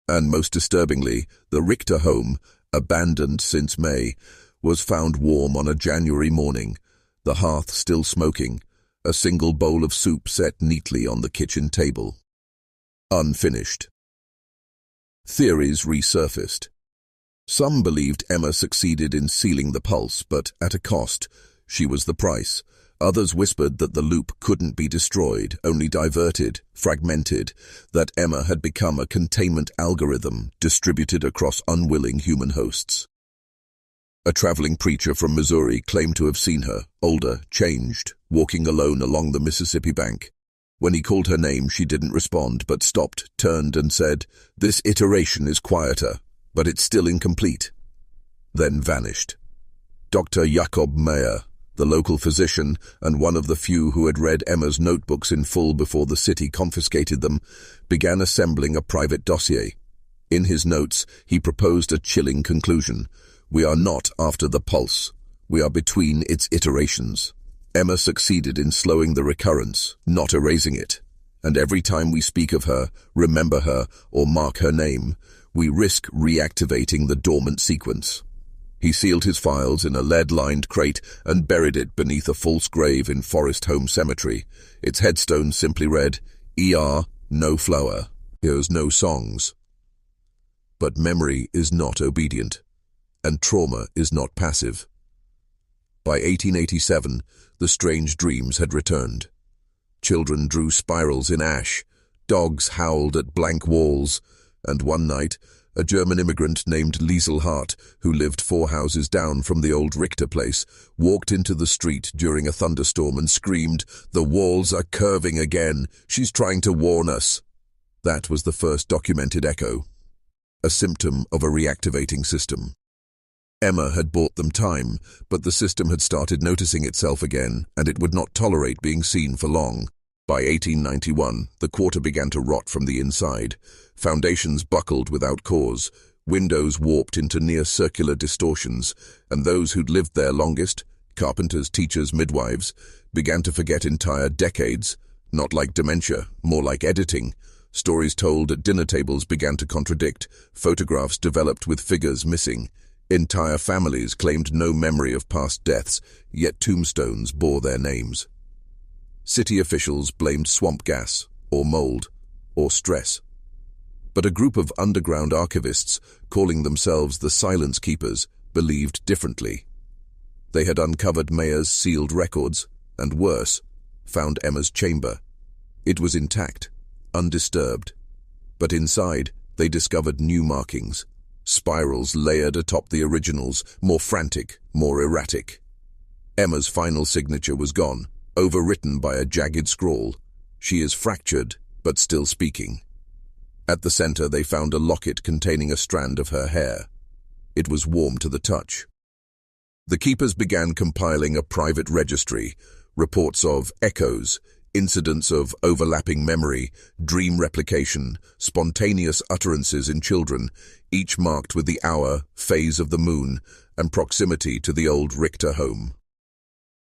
And most disturbingly, the Richter home, abandoned since May, was found warm on a January morning, the hearth still smoking, a single bowl of soup set neatly on the kitchen table. Unfinished. Theories resurfaced. Some believed Emma succeeded in sealing the pulse, but at a cost. She was the price. Others whispered that the loop couldn't be destroyed, only diverted, fragmented, that Emma had become a containment algorithm distributed across unwilling human hosts. A traveling preacher from Missouri claimed to have seen her, older, changed, walking alone along the Mississippi bank. When he called her name, she didn't respond, but stopped, turned, and said, "This iteration is quieter, but it's still incomplete," then vanished. Dr. Jakob Meyer, the local physician and one of the few who had read Emma's notebooks in full before the city confiscated them, began assembling a private dossier. In his notes, he proposed a chilling conclusion. "We are not after the pulse. We are between its iterations." Emma succeeded in slowing the recurrence, not erasing it. And every time we speak of her, remember her, or mark her name, we risk reactivating the dormant sequence. He sealed his files in a lead-lined crate and buried it beneath a false grave in Forest Home Cemetery. Its headstone simply read, "E.R. No flower. Here's no songs." But memory is not obedient, and trauma is not passive. By 1887, the strange dreams had returned. Children drew spirals in ash, dogs howled at blank walls, and one night, a German immigrant named Liesel Hart, who lived 4 houses down from the old Richter place, walked into the street during a thunderstorm and screamed, "The walls are curving again. She's trying to warn us." That was the first documented echo, a symptom of a reactivating system. Emma had bought them time, but the system had started noticing itself again, and it would not tolerate being seen for long. By 1891, the quarter began to rot from the inside. Foundations buckled without cause, windows warped into near-circular distortions, and those who'd lived there longest, carpenters, teachers, midwives, began to forget entire decades, not like dementia, more like editing. Stories told at dinner tables began to contradict, photographs developed with figures missing. Entire families claimed no memory of past deaths, yet tombstones bore their names. City officials blamed swamp gas, or mold, or stress. But a group of underground archivists, calling themselves the Silence Keepers, believed differently. They had uncovered Mayer's sealed records, and worse, found Emma's chamber. It was intact, undisturbed. But inside, they discovered new markings. Spirals layered atop the originals, more frantic, more erratic. Emma's final signature was gone, overwritten by a jagged scrawl. She is fractured, but still speaking. At the center, they found a locket containing a strand of her hair. It was warm to the touch. The keepers began compiling a private registry, reports of echoes, incidents of overlapping memory, dream replication, spontaneous utterances in children, each marked with the hour, phase of the moon, and proximity to the old Richter home.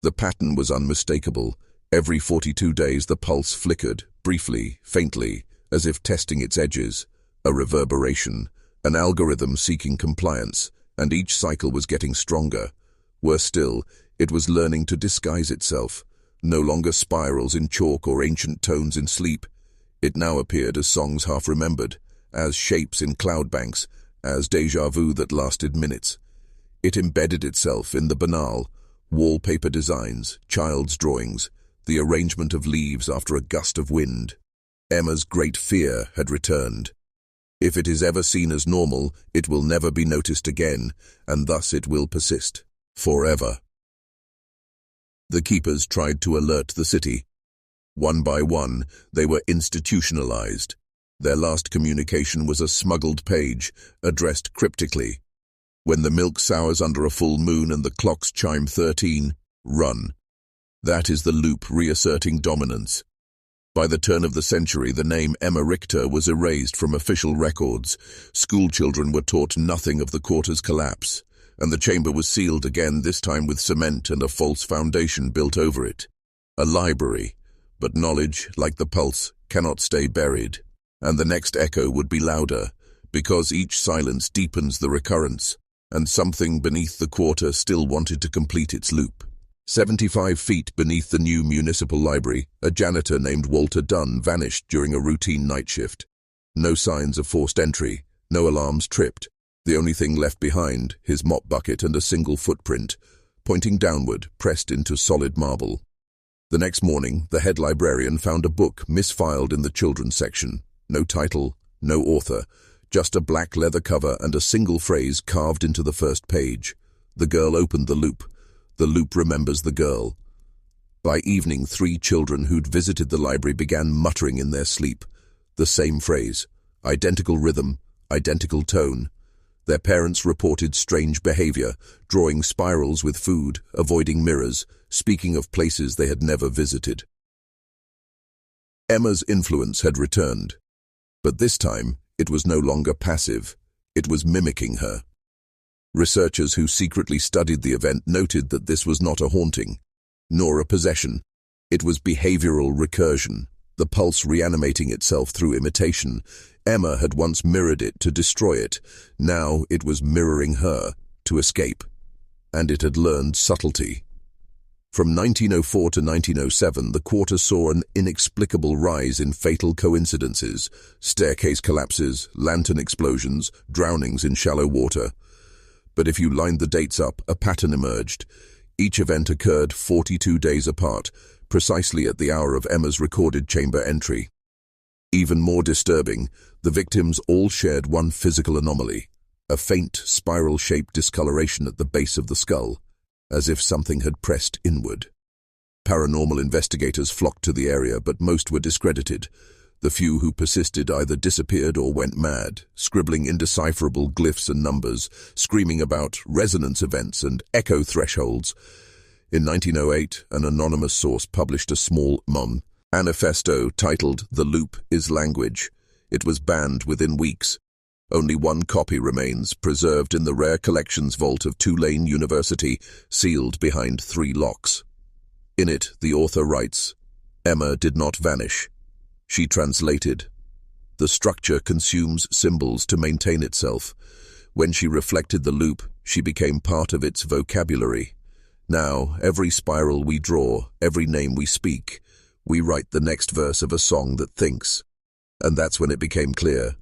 The pattern was unmistakable. Every 42 days the pulse flickered, briefly, faintly, as if testing its edges, a reverberation, an algorithm seeking compliance, and each cycle was getting stronger. Worse still, it was learning to disguise itself. No longer spirals in chalk or ancient tones in sleep. It now appeared as songs half remembered, as shapes in cloud banks, as déjà vu that lasted minutes. It embedded itself in the banal, wallpaper designs, child's drawings, the arrangement of leaves after a gust of wind. Emma's great fear had returned. If it is ever seen as normal, it will never be noticed again, and thus it will persist, forever. The keepers tried to alert the city. One by one, they were institutionalized. Their last communication was a smuggled page, addressed cryptically. When the milk sours under a full moon and the clocks chime 13, run. That is the loop reasserting dominance. By the turn of the century, the name Emma Richter was erased from official records. Schoolchildren were taught nothing of the quarter's collapse, and the chamber was sealed again, this time with cement and a false foundation built over it. A library, but knowledge, like the pulse, cannot stay buried. And the next echo would be louder, because each silence deepens the recurrence, and something beneath the quarter still wanted to complete its loop. 75 feet beneath the new municipal library, a janitor named Walter Dunn vanished during a routine night shift. No signs of forced entry, no alarms tripped. The only thing left behind, his mop bucket and a single footprint, pointing downward, pressed into solid marble. The next morning, the head librarian found a book misfiled in the children's section. No title, no author, just a black leather cover and a single phrase carved into the first page. The girl opened the loop. The loop remembers the girl. By evening, 3 children who'd visited the library began muttering in their sleep. The same phrase, identical rhythm, identical tone. Their parents reported strange behavior, drawing spirals with food, avoiding mirrors, speaking of places they had never visited. Emma's influence had returned. But this time, it was no longer passive. It was mimicking her. Researchers who secretly studied the event noted that this was not a haunting, nor a possession. It was behavioral recursion, the pulse reanimating itself through imitation. Emma had once mirrored it to destroy it. Now it was mirroring her to escape. And it had learned subtlety. From 1904 to 1907, the quarter saw an inexplicable rise in fatal coincidences, staircase collapses, lantern explosions, drownings in shallow water. But if you lined the dates up, a pattern emerged. Each event occurred 42 days apart, precisely at the hour of Emma's recorded chamber entry. Even more disturbing, the victims all shared one physical anomaly, a faint, spiral-shaped discoloration at the base of the skull, as if something had pressed inward. Paranormal investigators flocked to the area, but most were discredited. The few who persisted either disappeared or went mad, scribbling indecipherable glyphs and numbers, screaming about resonance events and echo thresholds. In 1908, an anonymous source published a small manifesto titled "The Loop is Language." It was banned within weeks. Only one copy remains, preserved in the rare collections vault of Tulane University, sealed behind 3 locks. In it, the author writes, "Emma did not vanish. She translated. The structure consumes symbols to maintain itself. When she reflected the loop, she became part of its vocabulary. Now, every spiral we draw, every name we speak, we write the next verse of a song that thinks." And that's when it became clear.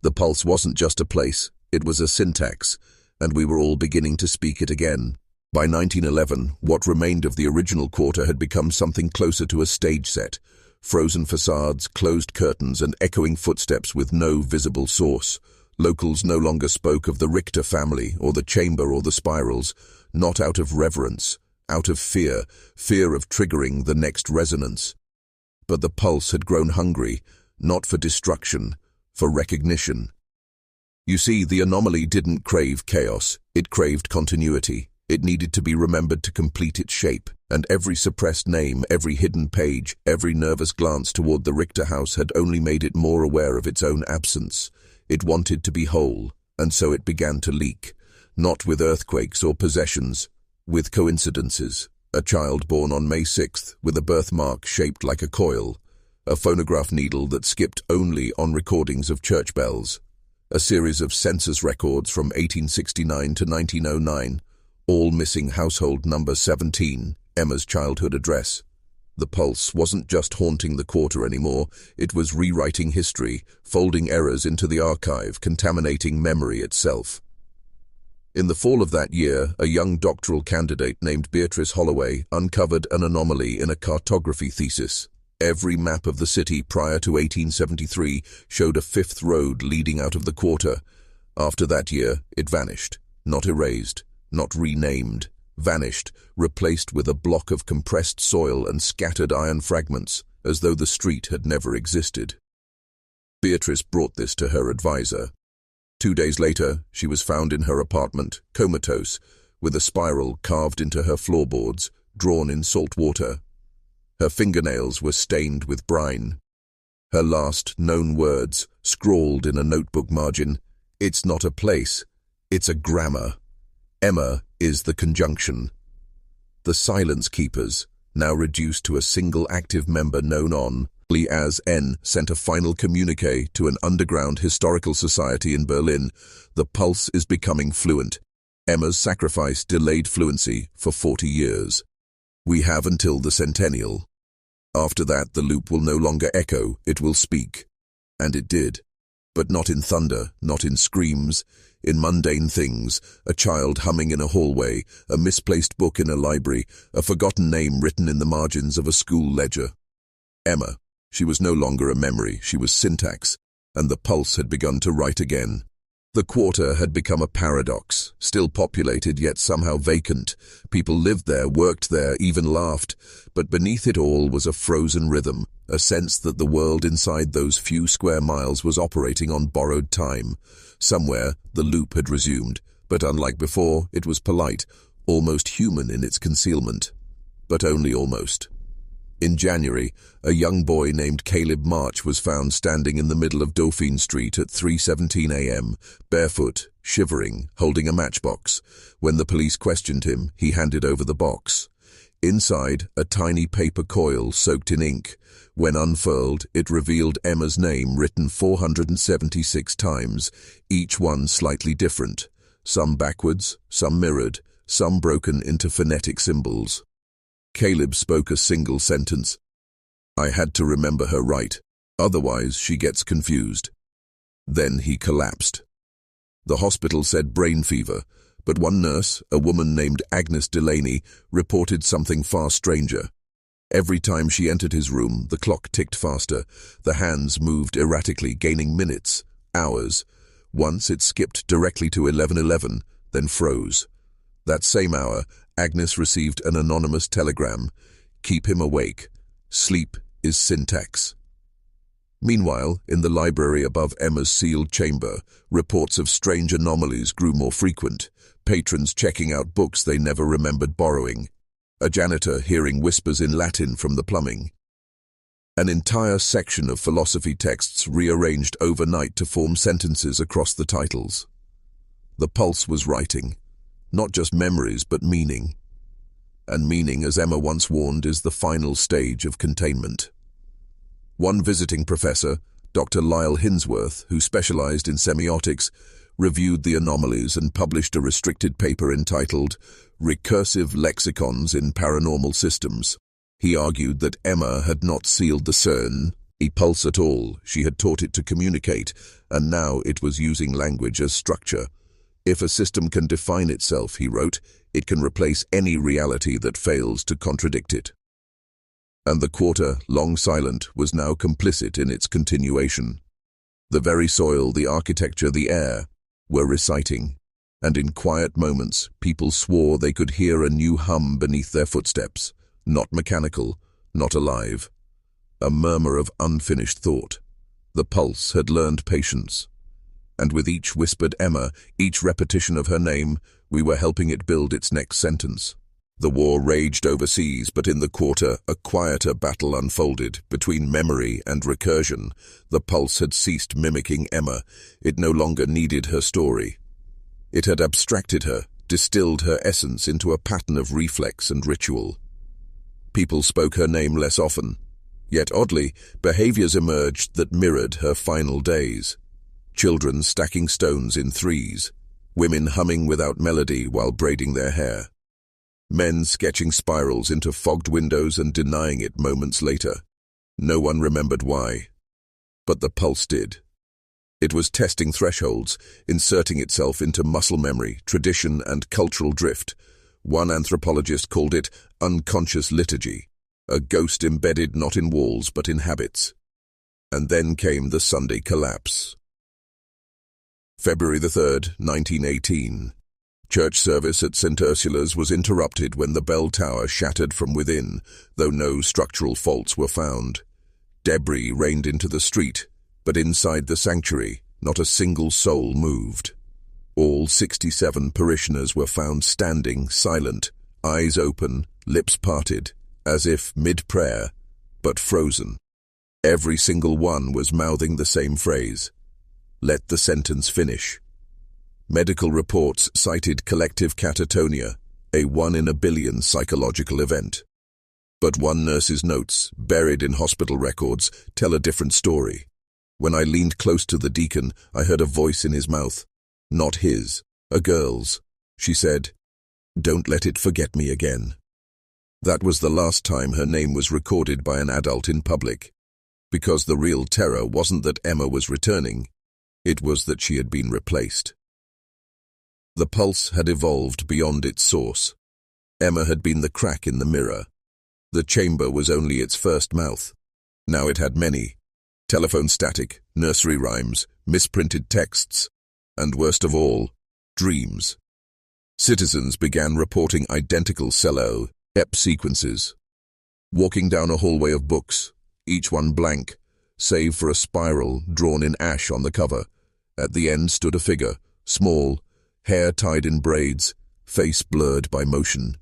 The pulse wasn't just a place, it was a syntax, and we were all beginning to speak it again. By 1911, what remained of the original quarter had become something closer to a stage set. Frozen facades, closed curtains, and echoing footsteps with no visible source. Locals no longer spoke of the Richter family, or the chamber, or the spirals, not out of reverence, out of fear of triggering the next resonance. But the pulse had grown hungry, not for destruction, for recognition. You see, the anomaly didn't crave chaos, it craved continuity. It needed to be remembered to complete its shape, and every suppressed name, every hidden page, every nervous glance toward the Richter house had only made it more aware of its own absence. It wanted to be whole, and so it began to leak, not with earthquakes or possessions, with coincidences. A child born on May 6th with a birthmark shaped like a coil, a phonograph needle that skipped only on recordings of church bells, a series of census records from 1869 to 1909, all missing household number 17, Emma's childhood address. The pulse wasn't just haunting the quarter anymore, it was rewriting history, folding errors into the archive, contaminating memory itself. In the fall of that year, a young doctoral candidate named Beatrice Holloway uncovered an anomaly in a cartography thesis. Every map of the city prior to 1873 showed a 5th road leading out of the quarter. After that year, it vanished, not erased, not renamed, vanished, replaced with a block of compressed soil and scattered iron fragments, as though the street had never existed. Beatrice brought this to her advisor. 2 days later, she was found in her apartment, comatose, with a spiral carved into her floorboards, drawn in salt water. Her fingernails were stained with brine. Her last known words, scrawled in a notebook margin, "It's not a place, it's a grammar. Emma is the conjunction." The Silence Keepers, now reduced to a single active member known only as N, sent a final communique to an underground historical society in Berlin. The Pulse is becoming fluent. Emma's sacrifice delayed fluency for 40 years. We have until the centennial. After that, the loop will no longer echo, it will speak. And it did. But not in thunder, not in screams, in mundane things, a child humming in a hallway, a misplaced book in a library, a forgotten name written in the margins of a school ledger. Emma. She was no longer a memory, she was syntax, and the Pulse had begun to write again. The quarter had become a paradox, still populated yet somehow vacant. People lived there, worked there, even laughed, but beneath it all was a frozen rhythm, a sense that the world inside those few square miles was operating on borrowed time. Somewhere, the loop had resumed, but unlike before, it was polite, almost human in its concealment. But only almost. In January, a young boy named Caleb March was found standing in the middle of Dauphine Street at 3:17 a.m., barefoot, shivering, holding a matchbox. When the police questioned him, he handed over the box. Inside, a tiny paper coil soaked in ink. When unfurled, it revealed Emma's name written 476 times, each one slightly different, some backwards, some mirrored, some broken into phonetic symbols. Caleb spoke a single sentence. "I had to remember her right, otherwise she gets confused." Then he collapsed. The hospital said brain fever, but one nurse, a woman named Agnes Delaney, reported something far stranger. Every time she entered his room, the clock ticked faster. The hands moved erratically, gaining minutes, hours. Once it skipped directly to 11:11, then froze. That same hour, Agnes received an anonymous telegram. "Keep him awake. Sleep is syntax." Meanwhile, in the library above Emma's sealed chamber, reports of strange anomalies grew more frequent. Patrons checking out books they never remembered borrowing. A janitor hearing whispers in Latin from the plumbing. An entire section of philosophy texts rearranged overnight to form sentences across the titles. The Pulse was writing. Not just memories, but meaning. And meaning, as Emma once warned, is the final stage of containment. One visiting professor, Dr. Lyle Hinsworth, who specialized in semiotics, reviewed the anomalies and published a restricted paper entitled Recursive Lexicons in Paranormal Systems. He argued that Emma had not sealed the pulse at all. She had taught it to communicate, and now it was using language as structure. If a system can define itself, he wrote, it can replace any reality that fails to contradict it. And the quarter, long silent, was now complicit in its continuation. The very soil, the architecture, the air, were reciting, and in quiet moments, people swore they could hear a new hum beneath their footsteps, not mechanical, not alive. A murmur of unfinished thought. The Pulse had learned patience. And with each whispered Emma, each repetition of her name, we were helping it build its next sentence. The war raged overseas, but in the quarter, a quieter battle unfolded between memory and recursion. The Pulse had ceased mimicking Emma. It no longer needed her story. It had abstracted her, distilled her essence into a pattern of reflex and ritual. People spoke her name less often. Yet oddly, behaviors emerged that mirrored her final days. Children stacking stones in threes, women humming without melody while braiding their hair, men sketching spirals into fogged windows and denying it moments later. No one remembered why. But the Pulse did. It was testing thresholds, inserting itself into muscle memory, tradition, and cultural drift. One anthropologist called it unconscious liturgy, a ghost embedded not in walls but in habits. And then came the Sunday collapse. February the 3rd, 1918. Church service at St. Ursula's was interrupted when the bell tower shattered from within, though no structural faults were found. Debris rained into the street, but inside the sanctuary, not a single soul moved. All 67 parishioners were found standing, silent, eyes open, lips parted, as if mid-prayer, but frozen. Every single one was mouthing the same phrase: "Let the sentence finish." Medical reports cited collective catatonia, a 1 in a billion psychological event. But one nurse's notes, buried in hospital records, tell a different story. When I leaned close to the deacon, I heard a voice in his mouth. Not his, a girl's. She said, "Don't let it forget me again." That was the last time her name was recorded by an adult in public. Because the real terror wasn't that Emma was returning, it was that she had been replaced. The pulse had evolved beyond its source. Emma had been the crack in the mirror. The chamber was only its first mouth. Now it had many. Telephone static, nursery rhymes, misprinted texts, and worst of all, dreams. Citizens began reporting identical cello-ep sequences. Walking down a hallway of books, each one blank, save for a spiral drawn in ash on the cover. At the end stood a figure, small, hair tied in braids, face blurred by motion.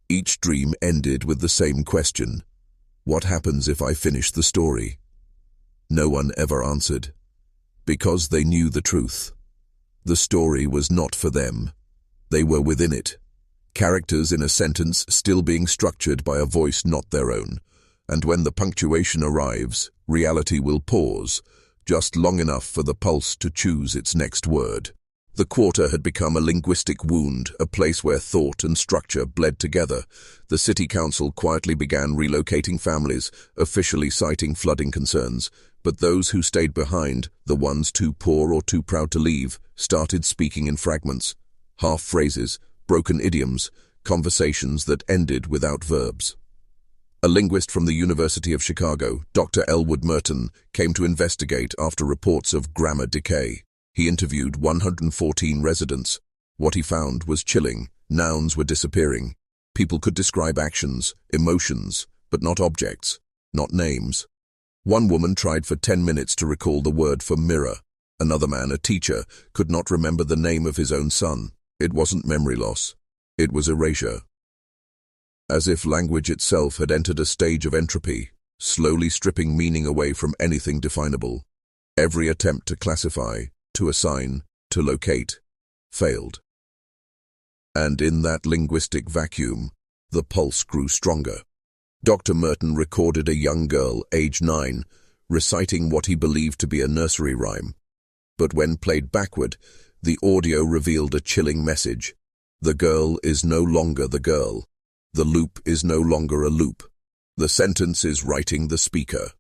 Each dream ended with the same question: what happens if I finish the story? No one ever answered, because they knew the truth. The story was not for them. They were within it, characters in a sentence still being structured by a voice not their own, and when the punctuation arrives, reality will pause, just long enough for the pulse to choose its next word. The quarter had become a linguistic wound, a place where thought and structure bled together. The city council quietly began relocating families, officially citing flooding concerns, but those who stayed behind, the ones too poor or too proud to leave, started speaking in fragments, half phrases, broken idioms, conversations that ended without verbs. A linguist from the University of Chicago, Dr. Elwood Merton, came to investigate after reports of grammar decay. He interviewed 114 residents. What he found was chilling. Nouns were disappearing. People could describe actions, emotions, but not objects, not names. One woman tried for 10 minutes to recall the word for mirror. Another man, a teacher, could not remember the name of his own son. It wasn't memory loss. It was erasure. As if language itself had entered a stage of entropy, slowly stripping meaning away from anything definable. Every attempt to classify, to assign, to locate, failed. And in that linguistic vacuum, the pulse grew stronger. Dr. Merton recorded a young girl, age 9, reciting what he believed to be a nursery rhyme. But when played backward, the audio revealed a chilling message. The girl is no longer the girl. The loop is no longer a loop. The sentence is writing the speaker.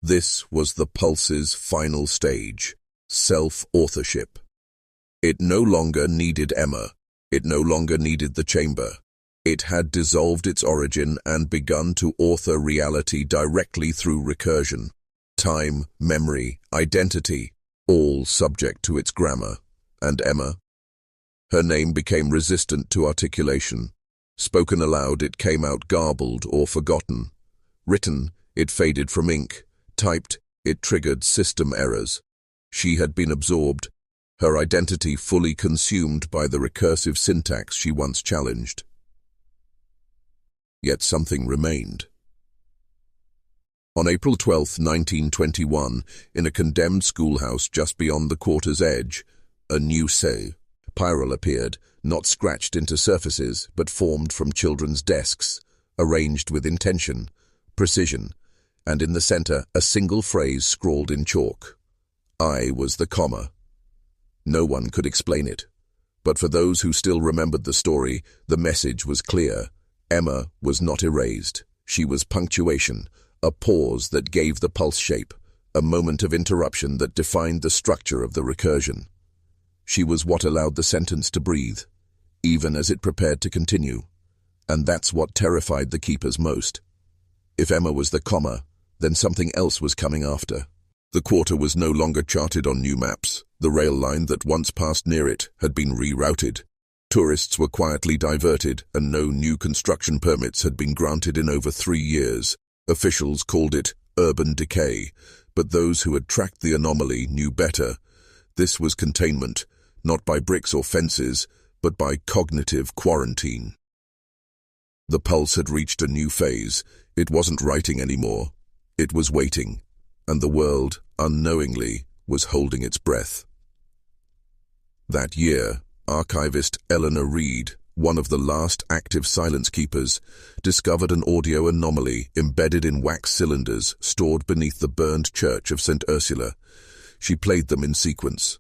This was the pulse's final stage. Self-authorship. It no longer needed Emma. It no longer needed the chamber. It had dissolved its origin and begun to author reality directly through recursion. Time, memory, identity, all subject to its grammar. And Emma? Her name became resistant to articulation. Spoken aloud, it came out garbled or forgotten. Written, it faded from ink. Typed, it triggered system errors. She had been absorbed, her identity fully consumed by the recursive syntax she once challenged. Yet something remained. On April 12, 1921, in a condemned schoolhouse just beyond the quarter's edge, a new spiral appeared, not scratched into surfaces, but formed from children's desks, arranged with intention, precision, and in the center a single phrase scrawled in chalk. I was the comma. No one could explain it, but for those who still remembered the story, the message was clear. Emma was not erased. She was punctuation, a pause that gave the pulse shape, a moment of interruption that defined the structure of the recursion. She was what allowed the sentence to breathe, even as it prepared to continue. And that's what terrified the keepers most. If Emma was the comma, then something else was coming after. The quarter was no longer charted on new maps. The rail line that once passed near it had been rerouted. Tourists were quietly diverted, and no new construction permits had been granted in over 3 years. Officials called it urban decay, but those who had tracked the anomaly knew better. This was containment, not by bricks or fences, but by cognitive quarantine. The Pulse had reached a new phase. It wasn't writing anymore. It was waiting, and the world, unknowingly, was holding its breath. That year, archivist Emma Richter, one of the last active silence keepers, discovered an audio anomaly embedded in wax cylinders stored beneath the burned church of St. Ursula. She played them in sequence.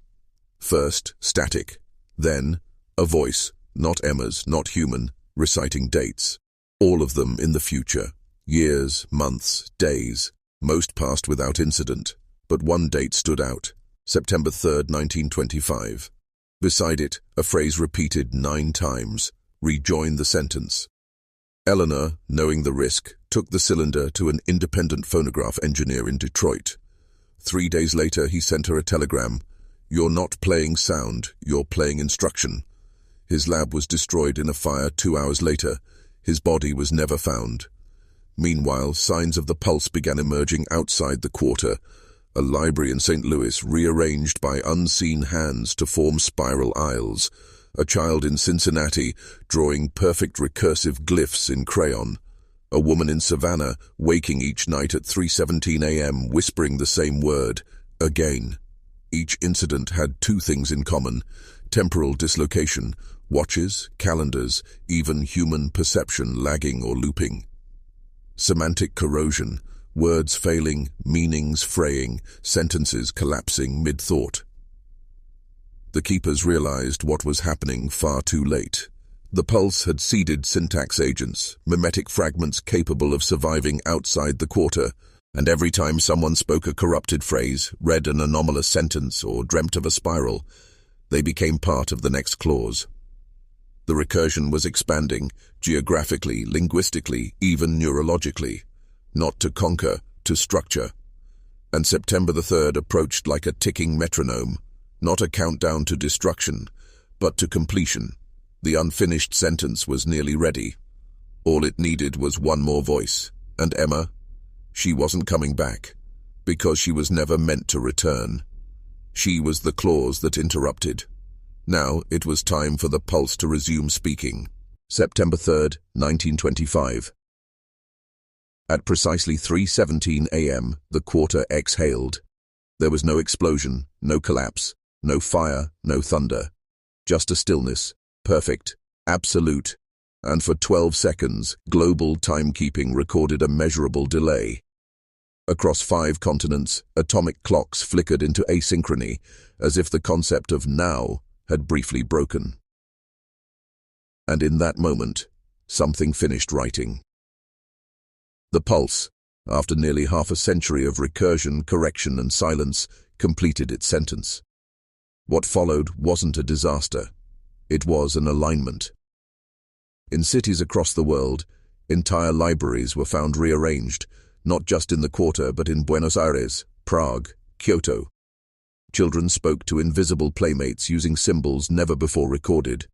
First, static. Then, a voice, not Emma's, not human, reciting dates. All of them in the future. Years, months, days. Most passed without incident. But one date stood out. September 3rd, 1925. Beside it, a phrase repeated 9 times. Rejoin the sentence. Eleanor, knowing the risk, took the cylinder to an independent phonograph engineer in Detroit. 3 days later, he sent her a telegram. "You're not playing sound, you're playing instruction." His lab was destroyed in a fire 2 hours later. His body was never found. Meanwhile, signs of the Pulse began emerging outside the quarter. A library in St. Louis rearranged by unseen hands to form spiral aisles. A child in Cincinnati drawing perfect recursive glyphs in crayon. A woman in Savannah waking each night at 3:17 a.m. whispering the same word, again. Each incident had 2 things in common: temporal dislocation, watches, calendars, even human perception lagging or looping. Semantic corrosion, words failing, meanings fraying, sentences collapsing mid-thought. The keepers realized what was happening far too late. The Pulse had seeded syntax agents, mimetic fragments capable of surviving outside the quarter, and every time someone spoke a corrupted phrase, read an anomalous sentence, or dreamt of a spiral, they became part of the next clause. The recursion was expanding, geographically, linguistically, even neurologically. Not to conquer, to structure. And September the 3rd approached like a ticking metronome, not a countdown to destruction, but to completion. The unfinished sentence was nearly ready. All it needed was one more voice. And Emma? She wasn't coming back, because she was never meant to return. She was the clause that interrupted. Now it was time for the Pulse to resume speaking. September 3rd, 1925. At precisely 3:17 a.m., the quarter exhaled. There was no explosion, no collapse, no fire, no thunder. Just a stillness, perfect, absolute, and for 12 seconds, global timekeeping recorded a measurable delay. Across 5 continents, atomic clocks flickered into asynchrony, as if the concept of now had briefly broken. And in that moment, something finished writing. The Pulse, after nearly half a century of recursion, correction, and silence, completed its sentence. What followed wasn't a disaster. It was an alignment. In cities across the world, entire libraries were found rearranged, not just in the quarter but in Buenos Aires, Prague, Kyoto. Children spoke to invisible playmates using symbols never before recorded.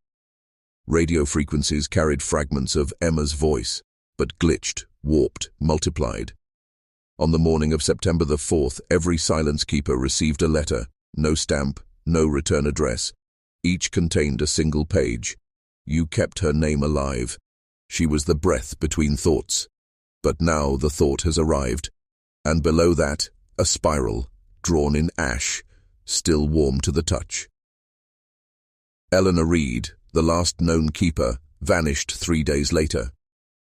Radio frequencies carried fragments of Emma's voice, but glitched, warped, multiplied. On the morning of September the 4th, every silence keeper received a letter, no stamp, no return address. Each contained a single page. You kept her name alive. She was the breath between thoughts. But now the thought has arrived, and below that, a spiral, drawn in ash, still warm to the touch. Emma Richter, the last known keeper, vanished 3 days later.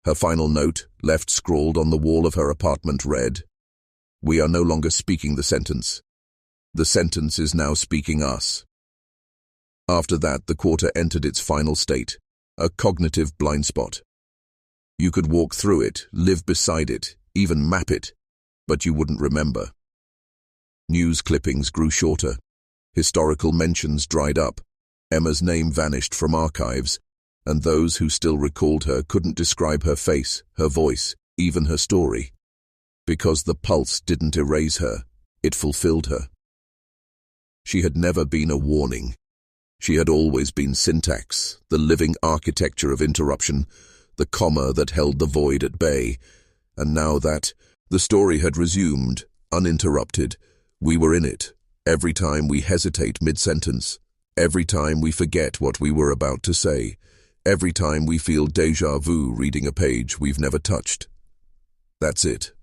Her final note, left scrawled on the wall of her apartment, read, "We are no longer speaking the sentence. The sentence is now speaking us." After that, the quarter entered its final state, a cognitive blind spot. You could walk through it, live beside it, even map it, but you wouldn't remember. News clippings grew shorter. Historical mentions dried up. Emma's name vanished from archives, and those who still recalled her couldn't describe her face, her voice, even her story. Because the Pulse didn't erase her, it fulfilled her. She had never been a warning. She had always been syntax, the living architecture of interruption, the comma that held the void at bay. And now that the story had resumed, uninterrupted, we were in it. Every time we hesitate mid-sentence, every time we forget what we were about to say, every time we feel déjà vu reading a page we've never touched. That's it.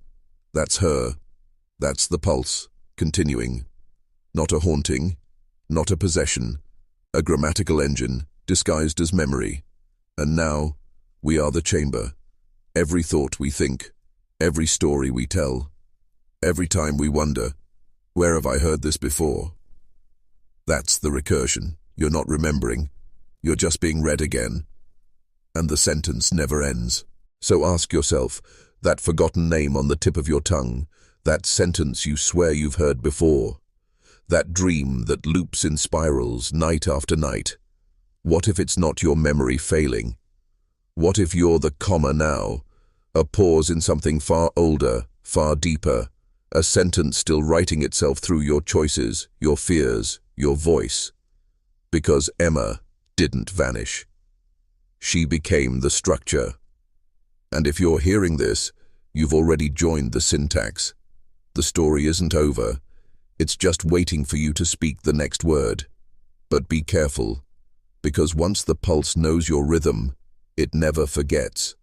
That's her. That's the pulse, continuing. Not a haunting, not a possession, a grammatical engine disguised as memory. And now, we are the chamber. Every thought we think, every story we tell, every time we wonder, where have I heard this before? That's the recursion. You're not remembering. You're just being read again. And the sentence never ends. So ask yourself, that forgotten name on the tip of your tongue, that sentence you swear you've heard before, that dream that loops in spirals night after night. What if it's not your memory failing? What if you're the comma now, a pause in something far older, far deeper, a sentence still writing itself through your choices, your fears, your voice? Because Emma didn't vanish. She became the structure. And if you're hearing this, you've already joined the syntax. The story isn't over. It's just waiting for you to speak the next word. But be careful, because once the pulse knows your rhythm, it never forgets.